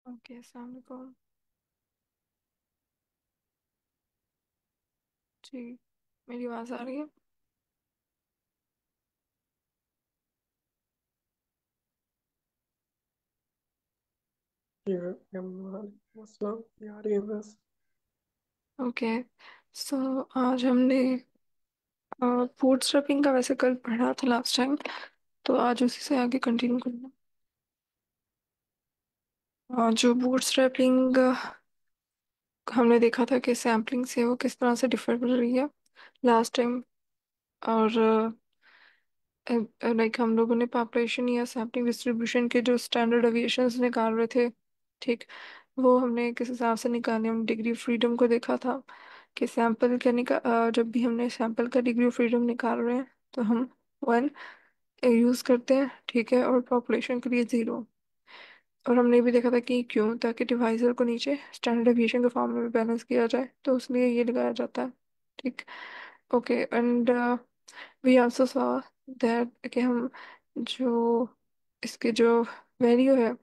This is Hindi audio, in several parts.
ओके, अस्सलाम वालेकुम। जी, मेरी आवाज़ आ रही है? यार ये बस। ओके। सो आज हमने फूड स्टफिंग का वैसे कल पढ़ा था लास्ट टाइम, तो आज उसी से आगे कंटिन्यू करना। जो बूट स्ट्रैपिंग हमने देखा था कि सैम्पलिंग से वो किस तरह से डिफर कर रही है लास्ट टाइम। और लाइक हम लोगों ने पॉपुलेशन या सैम्पलिंग डिस्ट्रीब्यूशन के जो स्टैंडर्ड डेविएशंस निकाल रहे थे, ठीक, वो हमने किस हिसाब से निकाले। हम डिग्री ऑफ फ्रीडम को देखा था कि सैंपल का जब भी हमने सैंपल का डिग्री ऑफ फ्रीडम निकाल रहे हैं तो हम वन यूज़ करते हैं, ठीक है, और पॉपुलेशन के लिए ज़ीरो। और हमने ये भी देखा था कि क्यों, ताकि डिवाइजर को नीचे स्टैंडर्ड डेविएशन के फॉर्म में भी बैलेंस किया जाए, तो उसलिए ये लगाया जाता है। ठीक। Okay. And we also saw that कि हम जो इसके जो वैल्यू है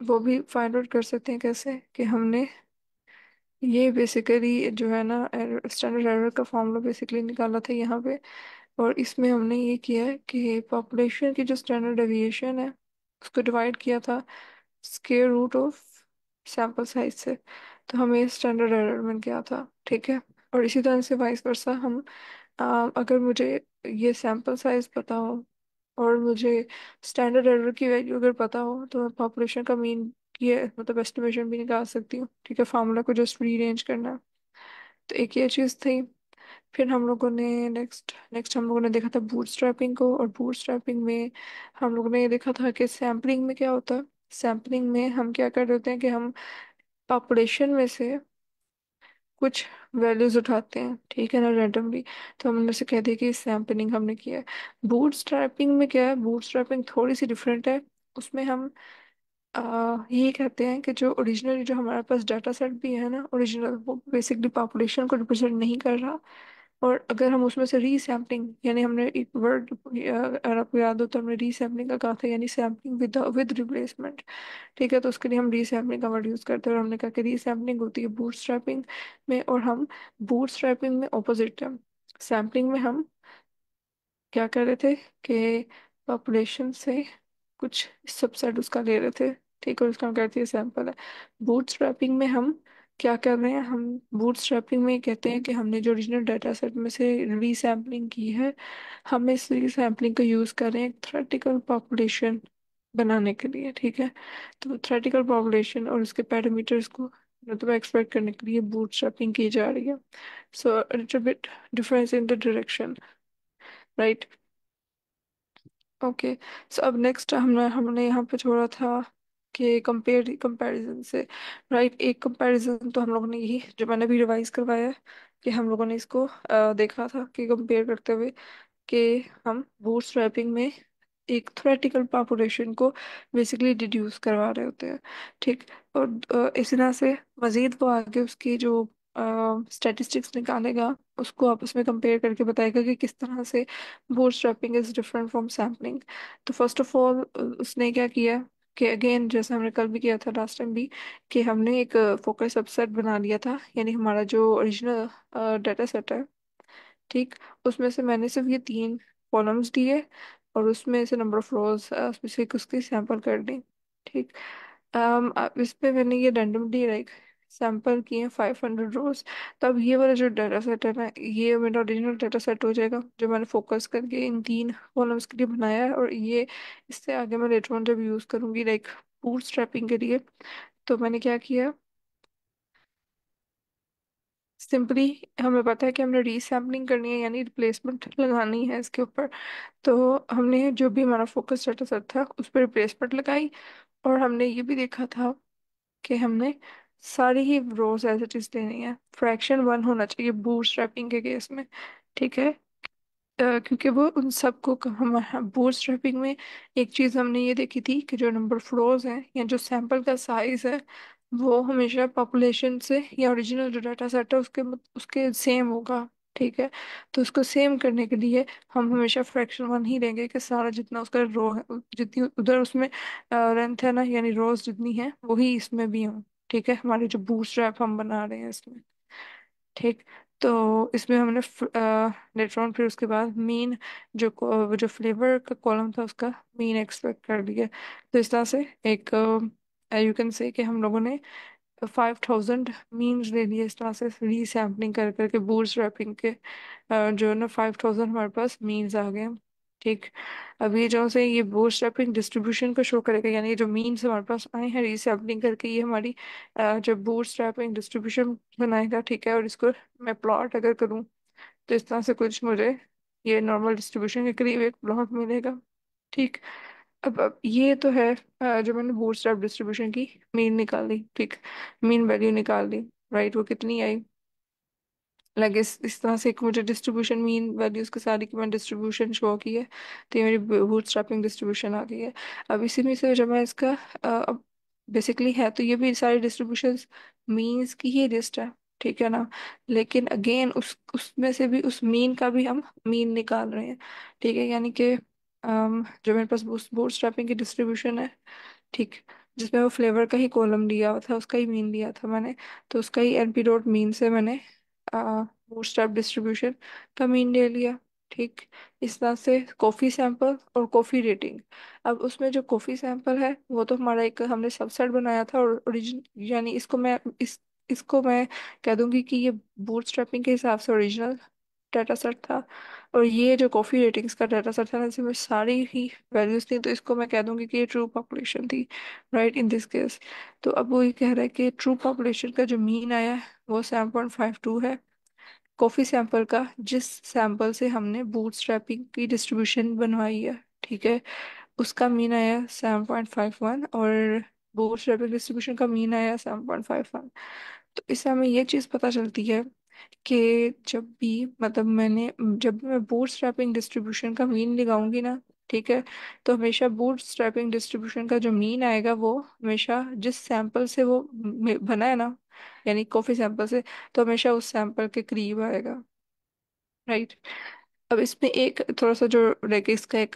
वो भी फाइंड आउट कर सकते हैं। कैसे कि हमने ये बेसिकली जो है ना, स्टैंडर्ड एरर का फॉर्मूला बेसिकली निकाला था यहाँ पे। और इसमें हमने ये किया है कि पॉपुलेशन की जो स्टैंडर्ड डेविएशन है उसको डिवाइड किया था square root of sample size से, तो हमें स्टैंडर्ड एरर मिल गया था। ठीक है। और इसी तरह से वाइस वर्सा हम अगर मुझे ये सैंपल साइज पता हो और मुझे स्टैंडर्ड एरर की वैल्यू अगर पता हो, तो मैं पॉपुलेशन का मीन ये मतलब एस्टिमेशन भी निकाल सकती हूँ। ठीक है, फार्मूला को जस्ट रीअरेंज करना है। तो एक ये चीज़ थी। फिर हम लोगों ने नेक्स्ट नेक्स्ट हम लोगों ने देखा था बूटस्ट्रैपिंग को। और बूटस्ट्रैपिंग में हम लोगों ने ये देखा था कि सैम्पलिंग में क्या होता है। सैम्पलिंग में हम क्या कर देते हैं कि हम पॉपुलेशन में से कुछ वैल्यूज उठाते हैं, ठीक है ना, रैंडमली। तो हम उनमें से कह दिए कि सैम्पलिंग हमने किया है। बूटस्ट्रैपिंग में क्या है, बूटस्ट्रैपिंग थोड़ी सी डिफरेंट है। उसमें हम ये कहते हैं कि जो ओरिजिनल जो हमारे पास डाटा सेट भी है ना, ओरिजिनल, वो बेसिकली पॉपुलेशन को रिप्रेजेंट नहीं कर रहा। और अगर हम उसमें से रीसैम्पलिंग, यानी हमने एक वर्ड, अगर आपको याद हो तो हमने रीसैम्पलिंग का कहा था, यानी सैम्पलिंग विद रिप्लेसमेंट। ठीक है, तो उसके लिए हम रीसैम्पलिंग का वर्ड यूज़ करते हैं। और हमने कहा कि रीसैम्पलिंग होती है बूटस्ट्रैपिंग में, और हम बूटस्ट्रैपिंग में ऑपोजिट है। सैम्पलिंग में हम क्या कर रहे थे कि पॉपुलेशन से कुछ सबसेट उसका ले रहे थे, ठीक है, और उसका हम कहते हैं सैंपल है। बूटस्ट्रैपिंग में हम क्या कर रहे हैं, हम बूटस्ट्रैपिंग में कहते हैं कि हमने जो ओरिजिनल डाटा सेट में से रीसैम्पलिंग की है, हम इस रीसैम्पलिंग का यूज़ कर रहे हैं थ्योरेटिकल पॉपुलेशन बनाने के लिए। ठीक है, तो थ्योरेटिकल पॉपुलेशन और उसके पैरामीटर्स को मतलब एक्सपेक्ट करने के लिए बूटस्ट्रैपिंग की जा रही है। So little bit difference in the direction, right. Okay. So अब नेक्स्ट हमने हमने यहाँ पे छोड़ा था कि कंपैरिजन से, राइट। एक कंपैरिजन तो हम लोगों ने यही जो मैंने भी रिवाइज करवाया है कि हम लोगों ने इसको देखा था कि कंपेयर करते हुए कि हम बूटस्ट्रैपिंग में एक थ्योरेटिकल पॉपुलेशन को बेसिकली डिड्यूस करवा रहे होते हैं। ठीक। और इसी तरह से मजीद वो आगे उसकी जो स्टैटिस्टिक्स निकालेगा, उसको आपस में कंपेयर करके बताएगा कि किस तरह से bootstrapping is different from sampling. तो फर्स्ट ऑफ ऑल उसने क्या किया कि अगेन जैसे हमने कल भी किया था लास्ट टाइम भी, कि हमने एक फोकस सबसेट बना लिया था, यानी हमारा जो ओरिजिनल डाटा सेट है, ठीक, उसमें से मैंने सिर्फ ये तीन कॉलम्स दिए और उसमें से नंबर ऑफ रोज उसमें से एक उसकी सैंपल कर दी। ठीक। अब इस पे मैंने ये रैंडमली लाइक सैंपल किए 500 रोज। तो अब ये वाला जो डाटा सेट है ना, ये मेरा ओरिजिनल डाटा सेट हो जाएगा जो मैंने फोकस करके इन तीन कॉलम्स के लिए बनाया है। और ये इससे आगे मैं लेटर ऑन जब यूज़ करूंगी लाइक बूटस्ट्रैपिंग के लिए, तो मैंने क्या किया, सिंपली हमें पता है कि हमने रीसैम्पलिंग करनी है, यानी रिप्लेसमेंट लगानी है इसके ऊपर। तो हमने जो भी हमारा फोकस डाटा सेट था उस पर रिप्लेसमेंट लगाई। और हमने ये भी देखा था कि हमने सारी ही रोज एज इट इज लेनी है, फ्रैक्शन वन होना चाहिए बूटस्ट्रैपिंग के केस में। ठीक है। क्योंकि वो उन सबको हम बूटस्ट्रैपिंग में एक चीज हमने ये देखी थी कि जो नंबर ऑफ रोज है या जो सैंपल का साइज है, वो हमेशा पॉपुलेशन से या ओरिजिनल जो डाटा सेट है उसके उसके सेम होगा। ठीक है। तो उसको सेम करने के लिए हम हमेशा फ्रैक्शन वन ही लेंगे कि सारा जितना उसका रो है, जितनी उधर उसमें लेंथ है ना, यानी रोज जितनी है वही इसमें भी हो। ठीक है, हमारी जो बूटस्ट्रैप हम बना रहे हैं इसमें। ठीक। तो इसमें हमने लेटर ऑन फिर उसके बाद मीन जो फ्लेवर का कॉलम था उसका मीन एक्सपेक्ट कर दिया। तो इस तरह से एक यू कैन से कि हम लोगों ने 5000 मीम्स ले लिए इस तरह से रीसैम्पलिंग कर करके बूट रैपिंग के। जो है ना 5000 हमारे पास मीम्स आ गए। ठीक। अब ये जो से ये बूट रैपिंग डिस्ट्रीब्यूशन को शो करेगा, यानी ये जो मीम्स हमारे पास आए हैं रीसैम्पलिंग करके, ये हमारी जो बूट रैपिंग डिस्ट्रीब्यूशन बनाएगा। ठीक है, और इसको मैं प्लॉट अगर करूँ तो इस तरह से कुछ मुझे ये नॉर्मल डिस्ट्रीब्यूशन के करीब एक प्लॉट मिलेगा। ठीक। अब ये तो है जो मैंने बूटस्ट्रैप डिस्ट्रीब्यूशन की मीन निकाली। ठीक। मीन वैल्यू निकाल ली। राइट, वो कितनी आई? लगे इस तरह से एक मुझे डिस्ट्रीब्यूशन मीन वैल्यूज के सारी की मैंने डिस्ट्रीब्यूशन शो की है। तो ये मेरी बूटस्ट्रैपिंग डिस्ट्रीब्यूशन आ गई है। अब इसी में से जब मैं इसका अब बेसिकली है तो ये भी सारी डिस्ट्रीब्यूशंस मीन्स की ही लिस्ट है। ठीक है ना। लेकिन अगेन उसमें से भी उस मीन का भी हम मीन निकाल रहे हैं। ठीक है, यानी कि जो मेरे पास बूटस्ट्रैपिंग की डिस्ट्रीब्यूशन है। ठीक। जिसमें वो फ्लेवर का ही कॉलम लिया हुआ था, उसका ही मीन लिया था मैंने। तो उसका ही एनपी डॉट मीन से मैंने बूटस्ट्रैप डिस्ट्रीब्यूशन का मीन ले लिया। ठीक। इस तरह से कॉफी सैंपल और कॉफी रेटिंग। अब उसमें जो कॉफी सैंपल है वो तो हमारा एक हमने सबसेट बनाया था, और ओरिजिन यानी इसको मैं कह दूंगी कि ये बूटस्ट्रैपिंग के हिसाब से ओरिजिनल डाटा सेट था। और ये जो कॉफी रेटिंग्स का डाटा सेट था ना, इसमें सारी ही वैल्यूज थी, तो इसको मैं कह दूंगी कि ये ट्रू पॉपुलेशन थी। Right, in this case. तो अब वो ये कह रहा है कि ट्रू पॉपुलेशन का जो मीन आया है वो 7.52 है। कॉफी सैंपल का, जिस सैंपल से हमने बूटस्ट्रैपिंग की डिस्ट्रीब्यूशन बनवाई है, ठीक है, उसका मीन आया 7.51। और बूटस्ट्रैपिंग डिस्ट्रीब्यूशन का मीन आया 7.51। तो इससे हमें ये चीज़ पता चलती है कि जब भी मतलब जब भी मैं बूट स्ट्रैपिंग डिस्ट्रीब्यूशन का मीन लगाऊंगी ना, ठीक है, तो हमेशा बूट स्ट्रैपिंग डिस्ट्रीब्यूशन का जो मीन आएगा वो हमेशा जिस सैंपल से वो बना है ना, यानी कॉफी सैंपल से, तो हमेशा उस सैंपल के करीब आएगा। राइट। अब इसमें एक थोड़ा सा जो लाइक इसका एक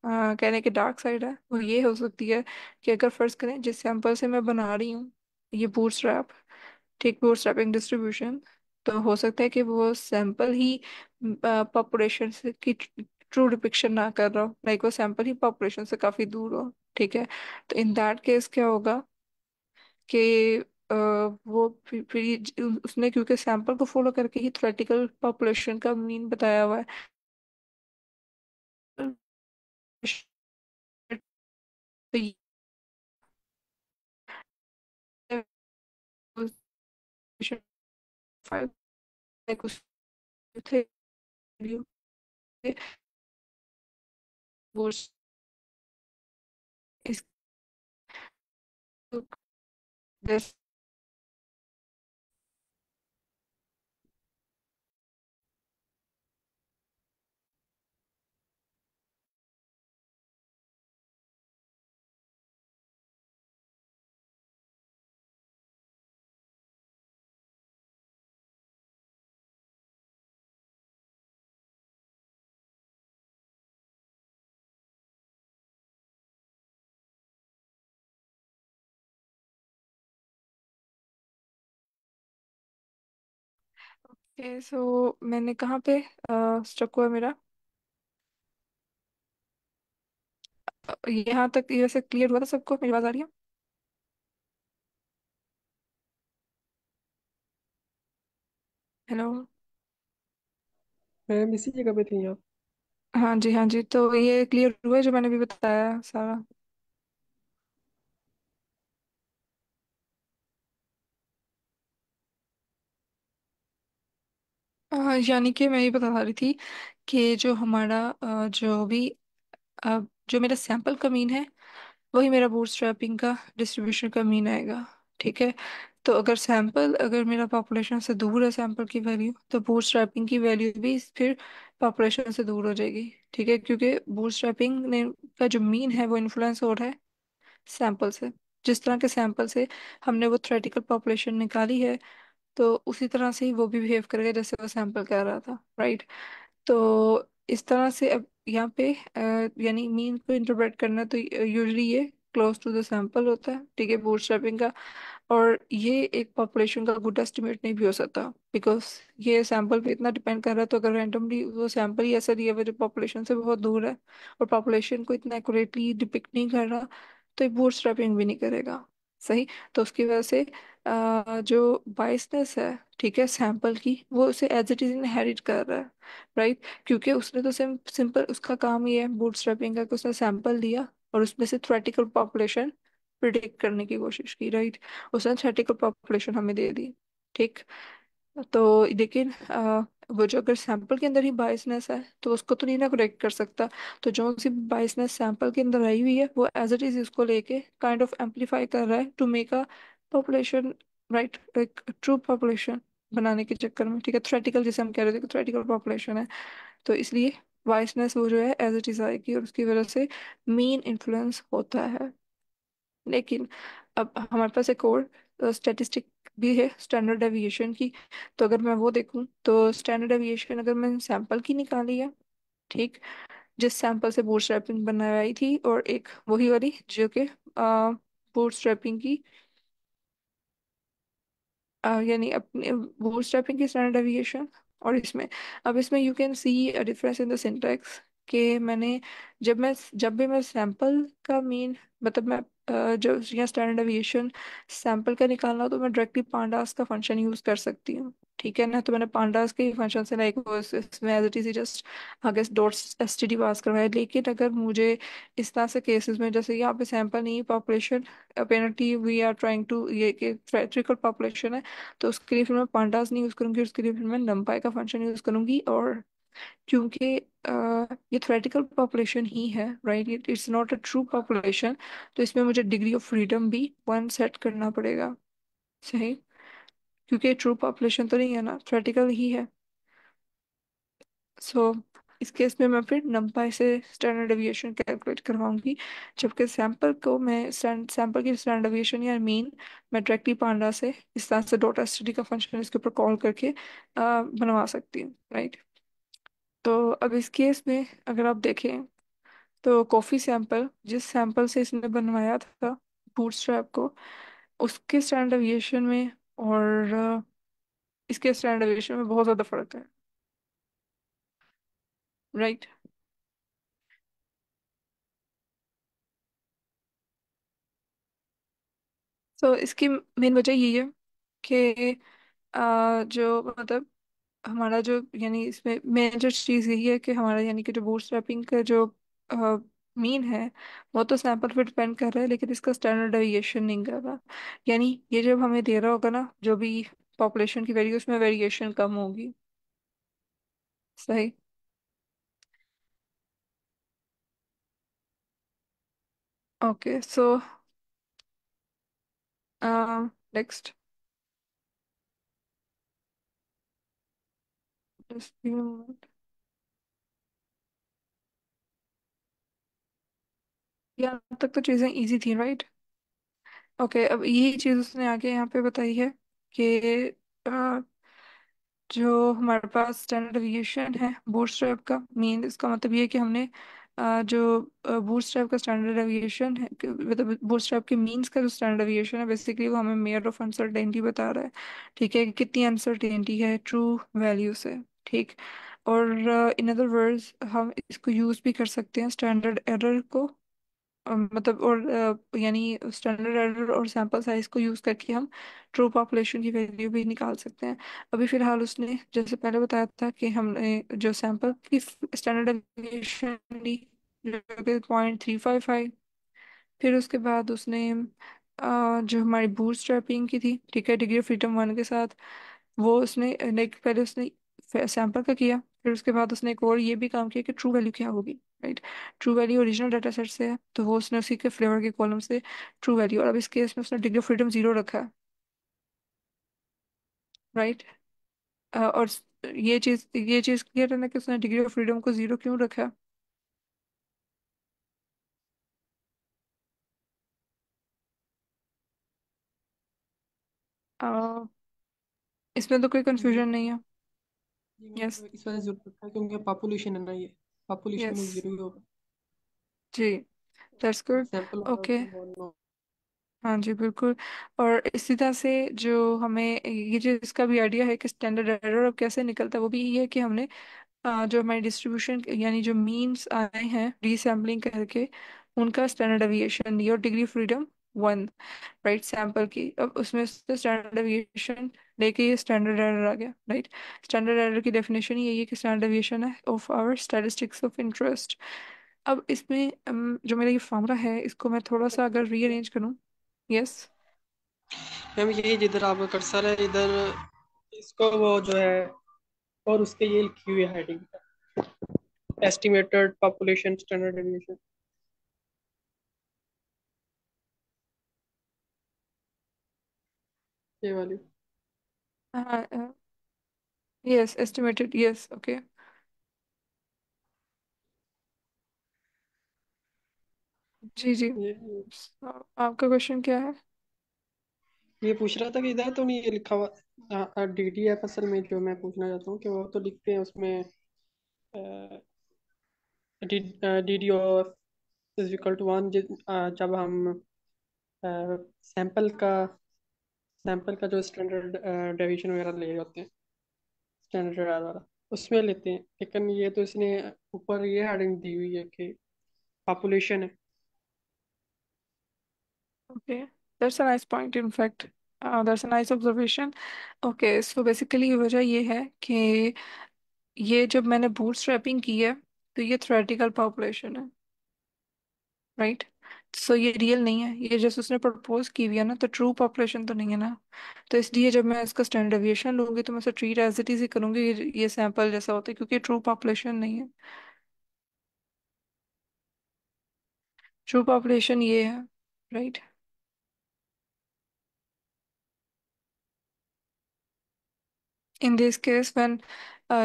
कहने की डार्क साइड है वो ये हो सकती है कि अगर फर्ज करें जिस सैंपल से मैं बना रही हूँ ये बूटस्ट्रैप, ठीक, बूटस्ट्रैपिंग डिस्ट्रीब्यूशन, तो हो सकता है कि वो सैंपल ही पॉपुलेशन से की ट्रू डिपिक्शन ना कर रहा हो, लाइक वो सैंपल ही पॉपुलेशन से काफी दूर हो। ठीक है। तो इन दैट केस क्या होगा कि वो फिर उसने क्योंकि सैंपल को फॉलो करके ही थ्योरेटिकल पॉपुलेशन का मीन बताया हुआ है। तो ये फाइव कुछ थे वो इस this सो मैंने कहाँ पे स्टक हुआ मेरा? यहाँ तक ये वैसे क्लियर हुआ था सबको, मेरी बात आ रही है? हेलो। मैम इसी जगह पे थी आप? हाँ जी, हाँ जी, तो ये क्लियर हुआ है जो मैंने भी बताया सारा? यानी कि मैं ये बता रही थी कि जो हमारा जो भी जो मेरा सैंपल का मीन है वही मेरा बूटस्ट्रैपिंग का डिस्ट्रीब्यूशन का मीन आएगा। ठीक है। तो अगर मेरा पॉपुलेशन से दूर है सैंपल की वैल्यू, तो बूटस्ट्रैपिंग की वैल्यू भी फिर पॉपुलेशन से दूर हो जाएगी। ठीक है, क्योंकि बूटस्ट्रैपिंग ने का जो मीन है वो इन्फ्लुएंस हो रहा है सैंपल से। जिस तरह के सैंपल से हमने वो थ्योरेटिकल पॉपुलेशन निकाली है तो उसी तरह से ही वो भी बिहेव करेगा जैसे वो सैंपल कर रहा था, राइट। तो इस तरह से अब यहाँ पे यानी मीन को इंटरप्रेट करना, तो यूजली ये क्लोज टू द सैंपल होता है, ठीक है, बूटस्ट्रैपिंग का। और ये एक पॉपुलेशन का गुड एस्टिमेट नहीं भी हो सकता, बिकॉज ये सैंपल पे इतना डिपेंड कर रहा है। तो अगर रैंडमली वो सैंपल ही ऐसा दिया हुआ जो पॉपुलेशन से बहुत दूर है और पॉपुलेशन को इतना एक्यूरेटली डिपिक्ट नहीं कर रहा, तो ये बूटस्ट्रैपिंग भी नहीं करेगा। सही। तो उसकी वजह से जो बायसनेस है, ठीक है, सैंपल की, वो उसे एज इट इज इनहेरिट कर रहा है, राइट। क्योंकि उसने तो सिंपल उसका काम ये है बूटस्ट्रैपिंग का कि उसने सैंपल दिया और उसमें से थ्योरेटिकल पॉपुलेशन प्रिडिक्ट करने की कोशिश की, राइट। उसने थ्योरेटिकल पॉपुलेशन हमें दे दी, ठीक। तो लेकिन वो जो अगर सैंपल के अंदर ही बायसनेस है तो उसको तो नहीं ना करेक्ट कर सकता। तो जो सी बायसनेस सैंपल के अंदर आई हुई है वो एज इट इज इसको लेके काइंड ऑफ एम्पलीफाई कर रहा है to make a population, right, एक ट्रू पॉपुलेशन बनाने के चक्कर में, ठीक है, थ्योरेटिकल जिसे हम कह रहे थे कि थ्योरेटिकल पॉपुलेशन है। तो इसलिए बायसनेस वो जो है एज इट इज आएगी और उसकी वजह से मीन इन्फ्लुएंस होता है। लेकिन अब हमारे पास एक और स्टैटिस्टिक भी है स्टैंडर्ड डेविएशन की। तो अगर मैं वो देखूं तो स्टैंडर्ड डेविएशन अगर मैंने सैंपल की निकाली है, ठीक, जिस सैंपल से बूटस्ट्रैपिंग बनाई थी, और एक वही वाली जो कि बूटस्ट्रैपिंग की यानी अपने बूटस्ट्रैपिंग की स्टैंडर्ड डेविएशन और इसमें, अब इसमें you can see a difference in the syntax कि मैंने जब भी मैं सैंपल का मीन, मतलब मैं जो यहाँ स्टैंडर्ड डेविएशन सैंपल का निकालना हो तो मैं डायरेक्टली पांडास का फंक्शन यूज कर सकती हूँ, ठीक है ना। तो मैंने पांडास के फंक्शन से लाइक वो इसमें एज इट इज जस्ट आगे डॉट एसटीडी पास करवाया। लेकिन अगर मुझे इस तरह से केसेस में जैसे यहाँ पे सैंपल नहीं population penalty we are trying to, ये कि थ्योरेटिकल पॉपुलेशन है, तो उसके लिए फिर मैं पांडास नहीं यूज करूंगी, उसके लिए फिर मैं numpy का फंक्शन यूज करूंगी। और क्योंकि ये थ्योरेटिकल पॉपुलेशन ही है, right, it's not a true population, तो इसमें मुझे डिग्री ऑफ फ्रीडम भी वन सेट करना पड़ेगा। सही। क्योंकि ट्रू पॉपुलेशन तो नहीं है ना, थ्योरेटिकल ही है। सो इस केस में मैं फिर numpy से स्टैंडर्ड डेविएशन कैलकुलेट करवाऊंगी, जबकि सैंपल को मैं सैंपल की स्टैंडर्ड डेविएशन या मीन मैं डायरेक्टली पांडा से इस तरह से डॉट एसटीडी का फंक्शन इसके ऊपर कॉल करके बनवा सकती हूँ, राइट। तो अब इस केस में अगर आप देखें तो कॉफी सैंपल जिस सैंपल से इसने बनवाया था बूटस्ट्रैप को, उसके स्टैंडर्ड डेविएशन में और इसके स्टैंडर्ड डेविएशन में बहुत ज़्यादा फर्क है, राइट। तो इसकी मेन वजह यही है कि जो मतलब हमारा जो यानी इसमें मेन जो चीज़ यही है कि हमारा यानी कि जो बूटस्ट्रैपिंग का जो मीन है वो तो सैंपल पे डिपेंड कर रहा है, लेकिन इसका स्टैंडर्ड डेविएशन नहीं कर रहा। यानी ये जब हमें दे रहा होगा ना जो भी पॉपुलेशन की वैल्यू, उसमें वेरिएशन कम होगी। सही। ओके सो नेक्स्ट, यहाँ तक तो चीज़ें इजी थी, राइट। ओके अब यही चीज़ उसने आगे यहाँ पे बताई है कि जो हमारे पास स्टैंडर्ड डेविएशन है बूटस्ट्रैप का मीन, इसका मतलब ये है कि हमने जो बूटस्ट्रैप का स्टैंडर्ड डेविएशन है मतलब बूटस्ट्रैप के मीन्स का जो स्टैंडर्ड डेविएशन है बेसिकली वो हमें मेयर ऑफ अनसर्टेनिटी बता रहा है, ठीक है, कि कितनी अनसर्टेनिटी है ट्रू वैल्यू से, ठीक। और इन अदर वर्ड्स हम इसको यूज भी कर सकते हैं स्टैंडर्ड एरर को, मतलब और यानी स्टैंडर्ड एरर और सैंपल साइज को यूज करके हम ट्रू पॉपुलेशन की वैल्यू भी निकाल सकते हैं। अभी फिलहाल उसने जैसे पहले बताया था कि हमने जो सैंपल की स्टैंडर्ड डेविएशन ली जो कि 0.355, फिर उसके बाद उसने जो हमारी बूट स्ट्रैपिंग की थी, ठीक है, डिग्री ऑफ फ्रीडम वन के साथ, वो उसने लाइक पहले उसने सैंपल का किया, फिर उसके बाद उसने एक और ये भी काम किया कि ट्रू वैल्यू क्या होगी, right. True value original data set से है तो वो उसने उसी के फ्लेवर के कॉलम से ट्रू वैल्यू, और अब इस केस में उसने डिग्री ऑफ फ्रीडम जीरो रखा है, राइट। और ये चीज़ क्लियर है ना कि उसने डिग्री ऑफ फ्रीडम को जीरो क्यों रखा है। इसमें तो कोई ये कंफ्यूजन नहीं है। ये यस। मतलब इस वजह से जरूरत पड़ता है क्योंकि पॉपुलेशन है ना ये, पॉपुलेशन में यस। जीरो ही होगा। जी। That's good. सैंपल होगा ओके। तो वो नो। हाँ जी बिल्कुल। और इसी तरह से जो हमें ये जो इसका भी आइडिया है कि स्टैंडर्ड एरर अब कैसे निकलता है, वो भी ये है कि हमने जो हमारी डिस्ट्रीब्यूशन यानी जो मीन्स आए हैं रीसैम्पलिंग करके, उनका स्टैंडर्ड डेविएशन दिया और डिग्री फ्रीडम 1, राइट, सैंपल की। अब उसमें से स्टैंडर्ड डेविएशन लेके ये स्टैंडर्ड एरर आ गया, राइट। स्टैंडर्ड एरर की डेफिनेशन ही यही है कि स्टैंडर्ड डेविएशन है of our statistics of interest. अब इसमें जो मेरा ये फॉर्मूला है, इसको मैं थोड़ा सा अगर रीअरेंज करूँ। यस। मैम यही जिधर आपका कर्सर है इधर, इसको वो जो है, और उसके ये लिखी हुई है heading, estimated population standard deviation, ये वाली। हाँ। Yes estimated, yes okay. जी जी। ये आपका क्वेश्चन क्या है? ये पूछ रहा था कि इधर तो नहीं ये लिखा हुआ डीडीएफ, असल में जो मैं पूछना चाहता हूँ कि वो तो लिखते हैं उसमें D D O is equal to one, जब हम सैंपल का जो स्टैंडर्ड डेविएशन वगैरह ले होते हैं, स्टैंडर्ड एरर वाला, उसमें लेते हैं। लेकिन ये तो इसने ऊपर ये हेडिंग दी हुई है कि पॉपुलेशन है। Okay, that's a nice point in fact. That's a nice observation. Okay, so basically वजह ये है कि ये जब मैंने बूटस्ट्रैपिंग की है, तो ये थ्योरेटिकल पॉपुलेशन है, राइट। सो ये रियल नहीं है, ये जैसे उसने प्रपोज की हुई है ना, तो ट्रू पॉपुलेशन तो नहीं है ना। तो इसलिए जब मैं इसका स्टैंडर्ड डेविएशन लूंगी तो मैं इसे ट्रीट एज इट इज ही करूंगी, ये सैंपल जैसा होता है, क्योंकि ट्रू पॉपुलेशन नहीं है। ट्रू पॉपुलेशन ये है, right. In this case when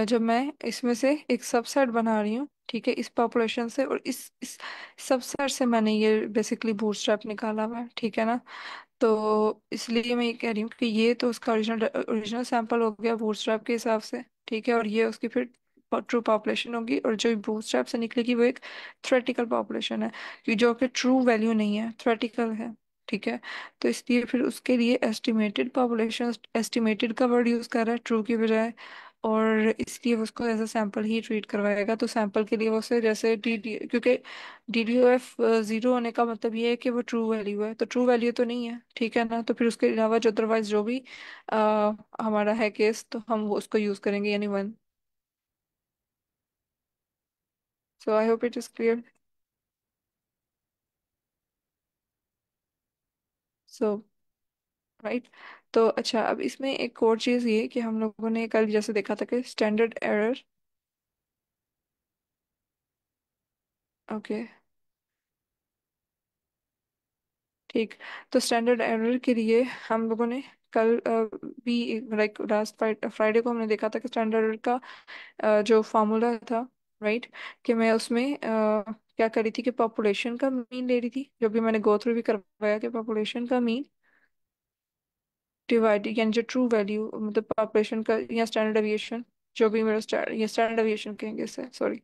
जब मैं इसमें से एक सबसेट बना रही हूँ, ठीक है, इस पॉपुलेशन से, और इस सबसेट से मैंने ये बेसिकली बूटस्ट्रैप निकाला हुआ है, ठीक है ना। तो इसलिए मैं ये कह रही हूँ कि ये तो उसका ओरिजिनल ओरिजिनल सैंपल हो गया बूटस्ट्रैप के हिसाब से, ठीक है, और ये उसकी फिर ट्रू पॉपुलेशन होगी, और जो बूटस्ट्रैप से निकलेगी वो एक थ्योरेटिकल पॉपुलेशन है, कि जो कि ट्रू वैल्यू नहीं है, थ्योरेटिकल है, ठीक है। तो इसलिए फिर उसके लिए एस्टिमेटेड पॉपुलेशन, एस्टिमेटेड का वर्ड यूज कर रहा है ट्रू की बजाय, और इसलिए वो उसको एज अ सैंपल ही ट्रीट करवाएगा। तो सैंपल के लिए वो उसे जैसे डी डी, क्योंकि DDOF जीरो होने का मतलब ये है कि वो ट्रू वैल्यू है, तो ट्रू वैल्यू तो नहीं है, ठीक है ना। तो फिर उसके अलावा जो अदरवाइज जो भी हमारा है केस, तो हम वो उसको यूज करेंगे, यानी 1। So I hope it is clear. So right. तो अच्छा, अब इसमें एक और चीज ये कि हम लोगों ने कल जैसे देखा था कि स्टैंडर्ड एरर, ओके, ठीक। तो स्टैंडर्ड एरर के लिए हम लोगों ने कल भी, लाइक लास्ट फ्राइडे को हमने देखा था कि स्टैंडर्ड एरर का जो फार्मूला था, राइट, कि मैं उसमें क्या करी थी कि पॉपुलेशन का मीन ले रही थी, जो भी मैंने गो थ्रू भी करवाया कि पॉपुलेशन का मीन डिवाइडेड, यानी जो ट्रू वैल्यू मतलब पॉपुलेशन का या स्टैंडर्ड डेविएशन, जो भी मेरा ये स्टैंडर्ड डेविएशन कहेंगे इसे, सॉरी,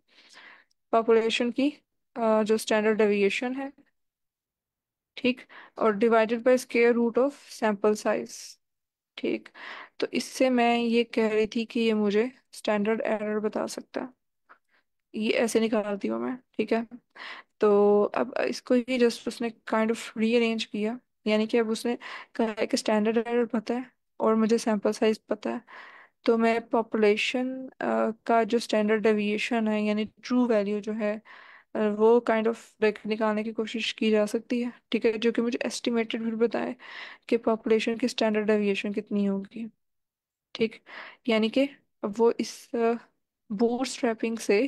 पॉपुलेशन की जो स्टैंडर्ड डेविएशन है, ठीक, और divided by square root of sample size, ठीक। तो इससे मैं ये कह रही थी कि ये मुझे स्टैंडर्ड एरर बता सकता है, ये ऐसे निकालती हूँ मैं, ठीक है। तो अब इसको ही जस्ट उसने काइंड ऑफ रीअरेंज किया, यानी कि अब उसने कहा है कि स्टैंडर्ड एरर पता है और मुझे सैंपल साइज पता है, तो मैं पॉपुलेशन का जो स्टैंडर्ड डेविएशन है, यानी ट्रू वैल्यू जो है, वो काइंड ऑफ निकालने की कोशिश की जा सकती है, ठीक है, जो कि मुझे एस्टिमेटेड फिर बताए कि पॉपुलेशन की स्टैंडर्ड डेविएशन कितनी होगी, ठीक। यानी कि अब वो इस बूटस्ट्रैपिंग से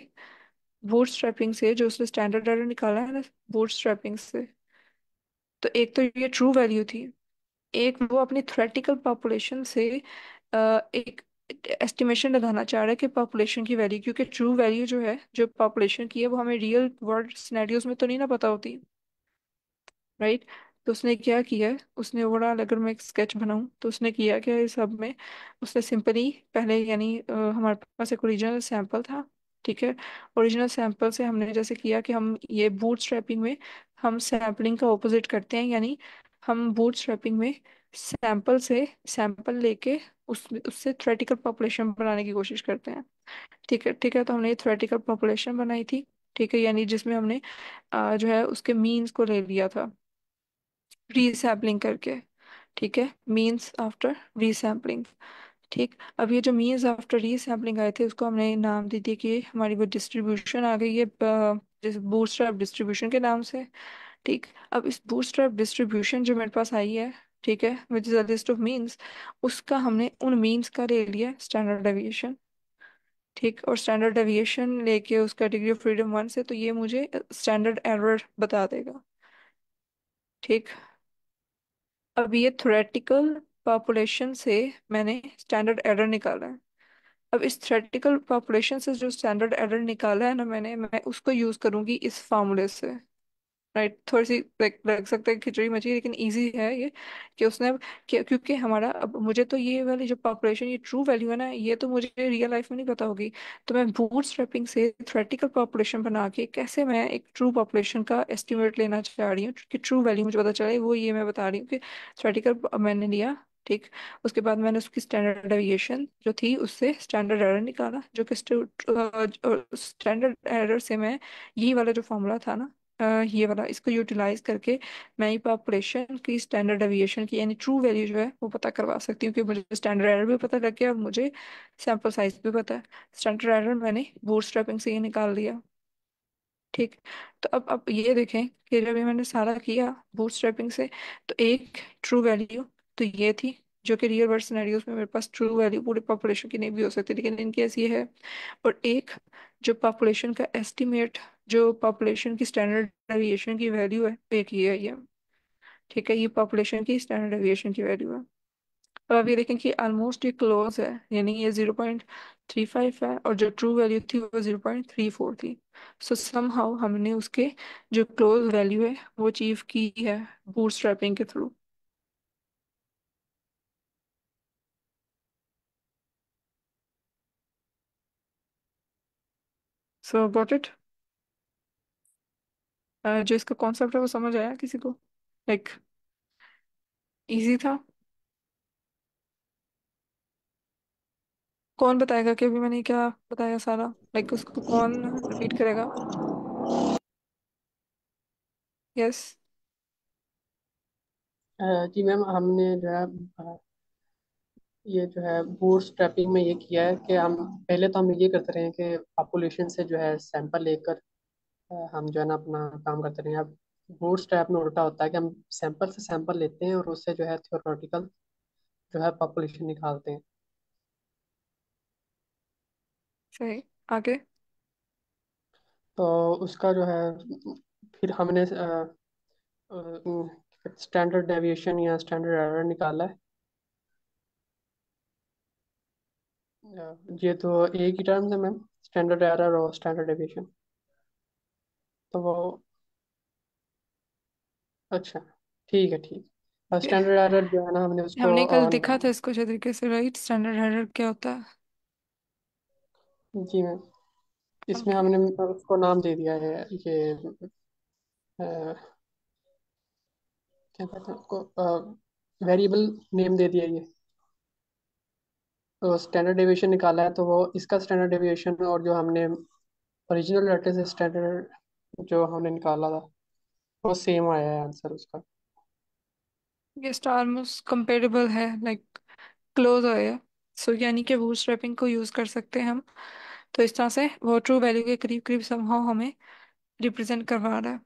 बूटस्ट्रैपिंग से जो उसने स्टैंडर्ड एरर निकाला है ना, बूटस्ट्रैपिंग से, तो एक तो ये ट्रू वैल्यू थी, एक वो अपनी थ्योरेटिकल पॉपुलेशन से एक एस्टिमेशन लगाना चाह रहा है कि पॉपुलेशन की वैल्यू, क्योंकि ट्रू वैल्यू जो है, जो पॉपुलेशन की है, वो हमें रियल वर्ल्ड सिनेरियोज में तो नहीं ना पता होती, राइट। तो उसने क्या किया है, उसने ओवरऑल अगर मैं एक स्केच बनाऊं तो उसने किया क्या है इस सब में, उसने सिंपली पहले यानी हमारे पास एक ओरिजिनल सैंपल था। ठीक है। ओरिजिनल सैंपल से हमने जैसे किया कि हम ये बूटस्ट्रैपिंग में हम सैम्पलिंग का ऑपोजिट करते हैं, यानी हम बूटस्ट्रैपिंग में सैंपल से सैंपल लेके उससे थ्योरेटिकल पॉपुलेशन बनाने की कोशिश करते हैं। ठीक है, ठीक है। तो हमने ये थ्योरेटिकल पॉपुलेशन बनाई थी। ठीक है, यानी जिसमें हमने जो है उसके मीन्स को ले लिया था रीसैम्पलिंग करके। ठीक है, मीन्स आफ्टर रीसैम्पलिंग। ठीक। अब ये जो मीन्स आफ्टर रीसैम्पलिंग आए थे उसको हमने नाम दे दिया कि हमारी वो डिस्ट्रीब्यूशन आ गई है जैसे बूटस्ट्रैप डिस्ट्रीब्यूशन के नाम से। ठीक। अब इस बूटस्ट्रैप डिस्ट्रीब्यूशन जो मेरे पास आई है, ठीक है, which is a list of means, उसका हमने उन मीन्स का ले लिया स्टैंडर्ड डेविएशन। ठीक। और स्टैंडर्ड डेविएशन लेके उसका डिग्री ऑफ फ्रीडम 1 से, तो ये मुझे स्टैंडर्ड एरर बता देगा। ठीक। अब ये थ्योरेटिकल पॉपुलेशन से मैंने स्टैंडर्ड एरर निकाला है। अब इस थ्योरेटिकल पॉपुलेशन से जो स्टैंडर्ड एरर निकाला है ना मैंने, मैं उसको यूज करूंगी इस फार्मूले से। राइट, थोड़ी सी लग सकता है खिचड़ी मची, लेकिन इजी है ये। कि उसने अब क्योंकि हमारा अब मुझे तो ये वाली जो पॉपुलेशन ये ट्रू वैल्यू है ना, ये तो मुझे रियल लाइफ में नहीं पता होगी। तो मैं बूटस्ट्रैपिंग से थ्योरेटिकल पॉपुलेशन बना के कैसे मैं एक ट्रू पॉपुलेशन का एस्टिमेट लेना चाह रही हूँ कि ट्रू वैल्यू मुझे पता चले, वो ये मैं बता रही हूँ कि थ्योरेटिकल मैंने लिया। ठीक। उसके बाद मैंने उसकी स्टैंडर्ड डेविएशन जो थी उससे स्टैंडर्ड एरर निकाला, जो कि स्टैंडर्ड एरर से मैं यही वाला जो फॉर्मूला था ना, ये वाला, इसको यूटिलाइज करके मैं ही पॉपुलेशन की स्टैंडर्ड डेविएशन की यानी ट्रू वैल्यू जो है वो पता करवा सकती हूँ कि मुझे स्टैंडर्ड एरर भी पता लग गया, अब मुझे सैंपल साइज भी पता है। स्टैंडर्ड एरर मैंने बूटस्ट्रैपिंग से ये निकाल दिया। ठीक। तो अब ये देखें कि जब ये मैंने सारा किया बूटस्ट्रैपिंग से, तो एक ट्रू वैल्यू तो ये थी, जो कि रियल वर्ल्ड सिनेरियोज में मेरे पास ट्रू वैल्यू पूरी पॉपुलेशन की नहीं भी हो सकती, लेकिन इनकी ऐसी है। और एक जो पॉपुलेशन का एस्टिमेट, जो पॉपुलेशन की स्टैंडर्ड डेविएशन की वैल्यू है, एक ही है ये। ठीक है, ये पॉपुलेशन की स्टैंडर्ड डेविएशन की वैल्यू है। अब आप ये देखें कि ऑलमोस्ट ये क्लोज है, यानी ये 0.35 है और जो ट्रू वैल्यू थी वो 0.34 थी। सो समहाउ हमने उसके जो क्लोज वैल्यू है वो अचीव की है बूटस्ट्रैपिंग के थ्रू। So got it. जो इसका कॉन्सेप्ट है वो समझ आया किसी को? लाइक इजी था? कौन बताएगा कि अभी मैंने क्या बताया सारा, लाइक उसको कौन रिपीट करेगा? यस। जी मैम, हमने जो है ये जो है बूट स्ट्रैपिंग में ये किया है कि हम पहले तो हम ये करते रहे हैं कि पॉपुलेशन से जो है सैंपल लेकर हम जो है ना अपना काम करते रहे हैं। अब बूट स्ट्रैप में उल्टा होता है कि हम सैंपल से सैंपल लेते हैं और उससे जो है थियोरेटिकल जो है पॉपुलेशन निकालते हैं। सही। आगे। तो उसका जो है फिर हमने स्टैंडर्ड डेविएशन या स्टैंडर्ड एरर निकाला है। ये तो एक ही टर्म्स है मैम, स्टैंडर्ड एरर और स्टैंडर्ड डेविएशन। तो वो अच्छा, ठीक है ठीक। और स्टैंडर्ड एरर जो है ना हमने उसको हमने कल देखा था इसको अच्छे तरीके से, राइट? स्टैंडर्ड एरर क्या होता है? जी मैम, इसमें ओके। हमने उसको नाम दे दिया है ये क्या कहते हैं उसको, वेरिएबल नेम दे दिया ये। तो स्टैंडर्ड डेविएशन निकाला है तो वो इसका स्टैंडर्ड डेविएशन और जो हमने ओरिजिनल डाटा से स्टैंडर्ड जो हमने निकाला था वो सेम आया है आंसर उसका। ये ऑलमोस्ट कंपेरेबल है, लाइक क्लोज है। सो यानी कि बूटस्ट्रैपिंग को यूज कर सकते हैं हम। तो इस तरह से वो ट्रू वैल्यू के करीब करीब समहाउ हमें रिप्रेजेंट करवा रहा है।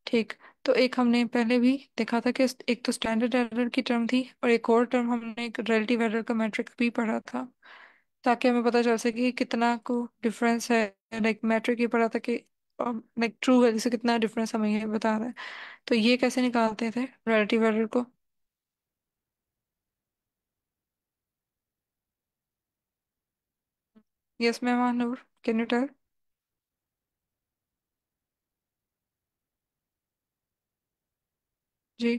ठीक। तो एक हमने पहले भी देखा था कि एक तो स्टैंडर्ड एरर की टर्म थी, और एक और टर्म हमने एक रिलेटिव एरर का मैट्रिक भी पढ़ा था, ताकि हमें पता चल सके कि कितना को डिफरेंस है। लाइक मैट्रिक ये पढ़ा था कि लाइक ट्रू वैल्यू से कितना डिफरेंस हमें ये बता रहा है। तो ये कैसे निकालते थे रिलेटिव एरर को? Yes ma'am, Noor, can you tell? जी।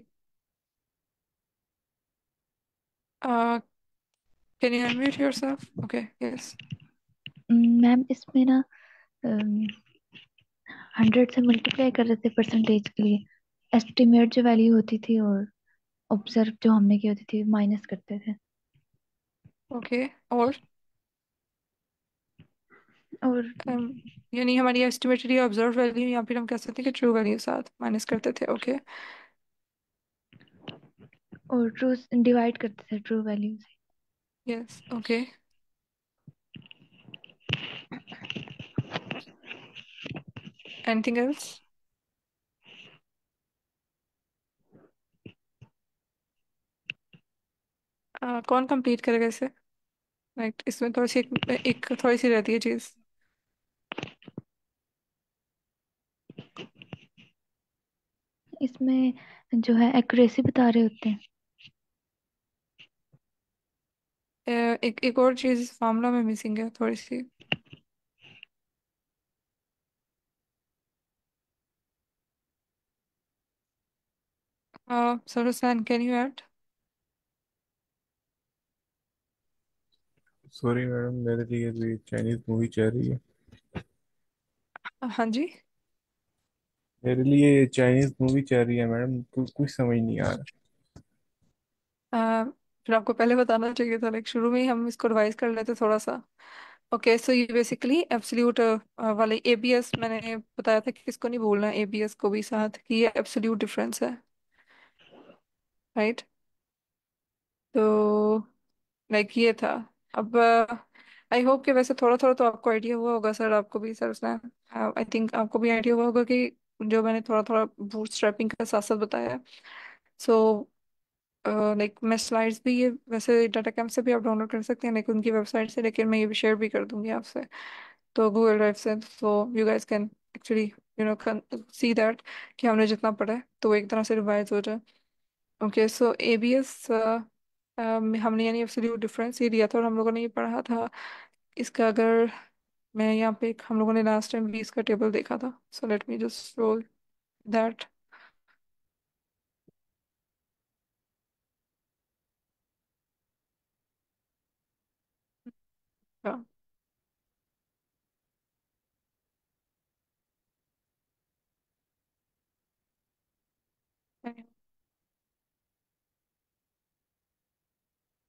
Can you unmute yourself? Okay, yes. Ma'am इसमें ना 100 से मल्टीप्लाई कर रहे थे परसेंटेज के लिए, एस्टिमेट जो वैल्यू होती थी और ऑब्जर्व जो हमने की होती थी माइनस करते थे। ओके। और और um, यानी हमारी एस्टिमेटेड या ऑब्जर्व वैल्यू, या फिर हम कह सकते हैं कि ट्रू वैल्यू साथ माइनस करते थे। ओके। ट्रू डिवाइड करते थे ट्रू वैल्यू से। यस। ओके। Anything else? कौन कंप्लीट करेगा इसे? राइट, इसमें थोड़ी सी एक थोड़ी सी रहती है चीज। इसमें जो है एक्यूरेसी बता रहे होते हैं। एक एक और चीज इस फार्मूला में मिसिंग है थोड़ी सी। Sir Hussain, can you add? Sorry madam, मेरे लिए भी चाइनीज मूवी चल रही है। हाँ जी। मेरे लिए चाइनीज मूवी चल रही है मैडम, कुछ समझ नहीं आ रहा। अ, फिर आपको पहले बताना चाहिए था, लाइक शुरू में ही हम इसको रिवाइज कर लेते थोड़ा सा। ओके, सो ये बेसिकली एब्सोल्यूट वाले एबीएस, मैंने बताया था कि किसको नहीं भूलना, एबीएस को भी साथ, कि ये एब्सोल्यूट डिफरेंस है। राइट। तो लाइक ये था। अब आई होप कि वैसे थोड़ा थोड़ा तो आपको आइडिया हुआ होगा सर, आपको भी सर, उसने आई थिंक आपको भी आइडिया हुआ होगा कि जो मैंने थोड़ा थोड़ा बूट स्ट्रैपिंग का साथ साथ बताया। सो लाइक मैं स्लाइड्स भी ये वैसे डाटा कैम्प से भी आप डाउनलोड कर सकते हैं, लाइक उनकी वेबसाइट से, लेकिन मैं ये भी शेयर भी कर दूंगी आपसे, तो गूगल ड्राइव से, so you guys can actually see that कि हमने जितना पढ़ा है तो वो एक तरह से रिवाइज हो जाए। ओके, सो एबीएस हमने यानी एब्सोल्यूट डिफरेंस ये दिया था, और हम लोगों ने ये पढ़ा था। इसका अगर मैं यहाँ पे हम लोगों ने लास्ट टाइम भी इसका टेबल देखा था, so let me just roll that.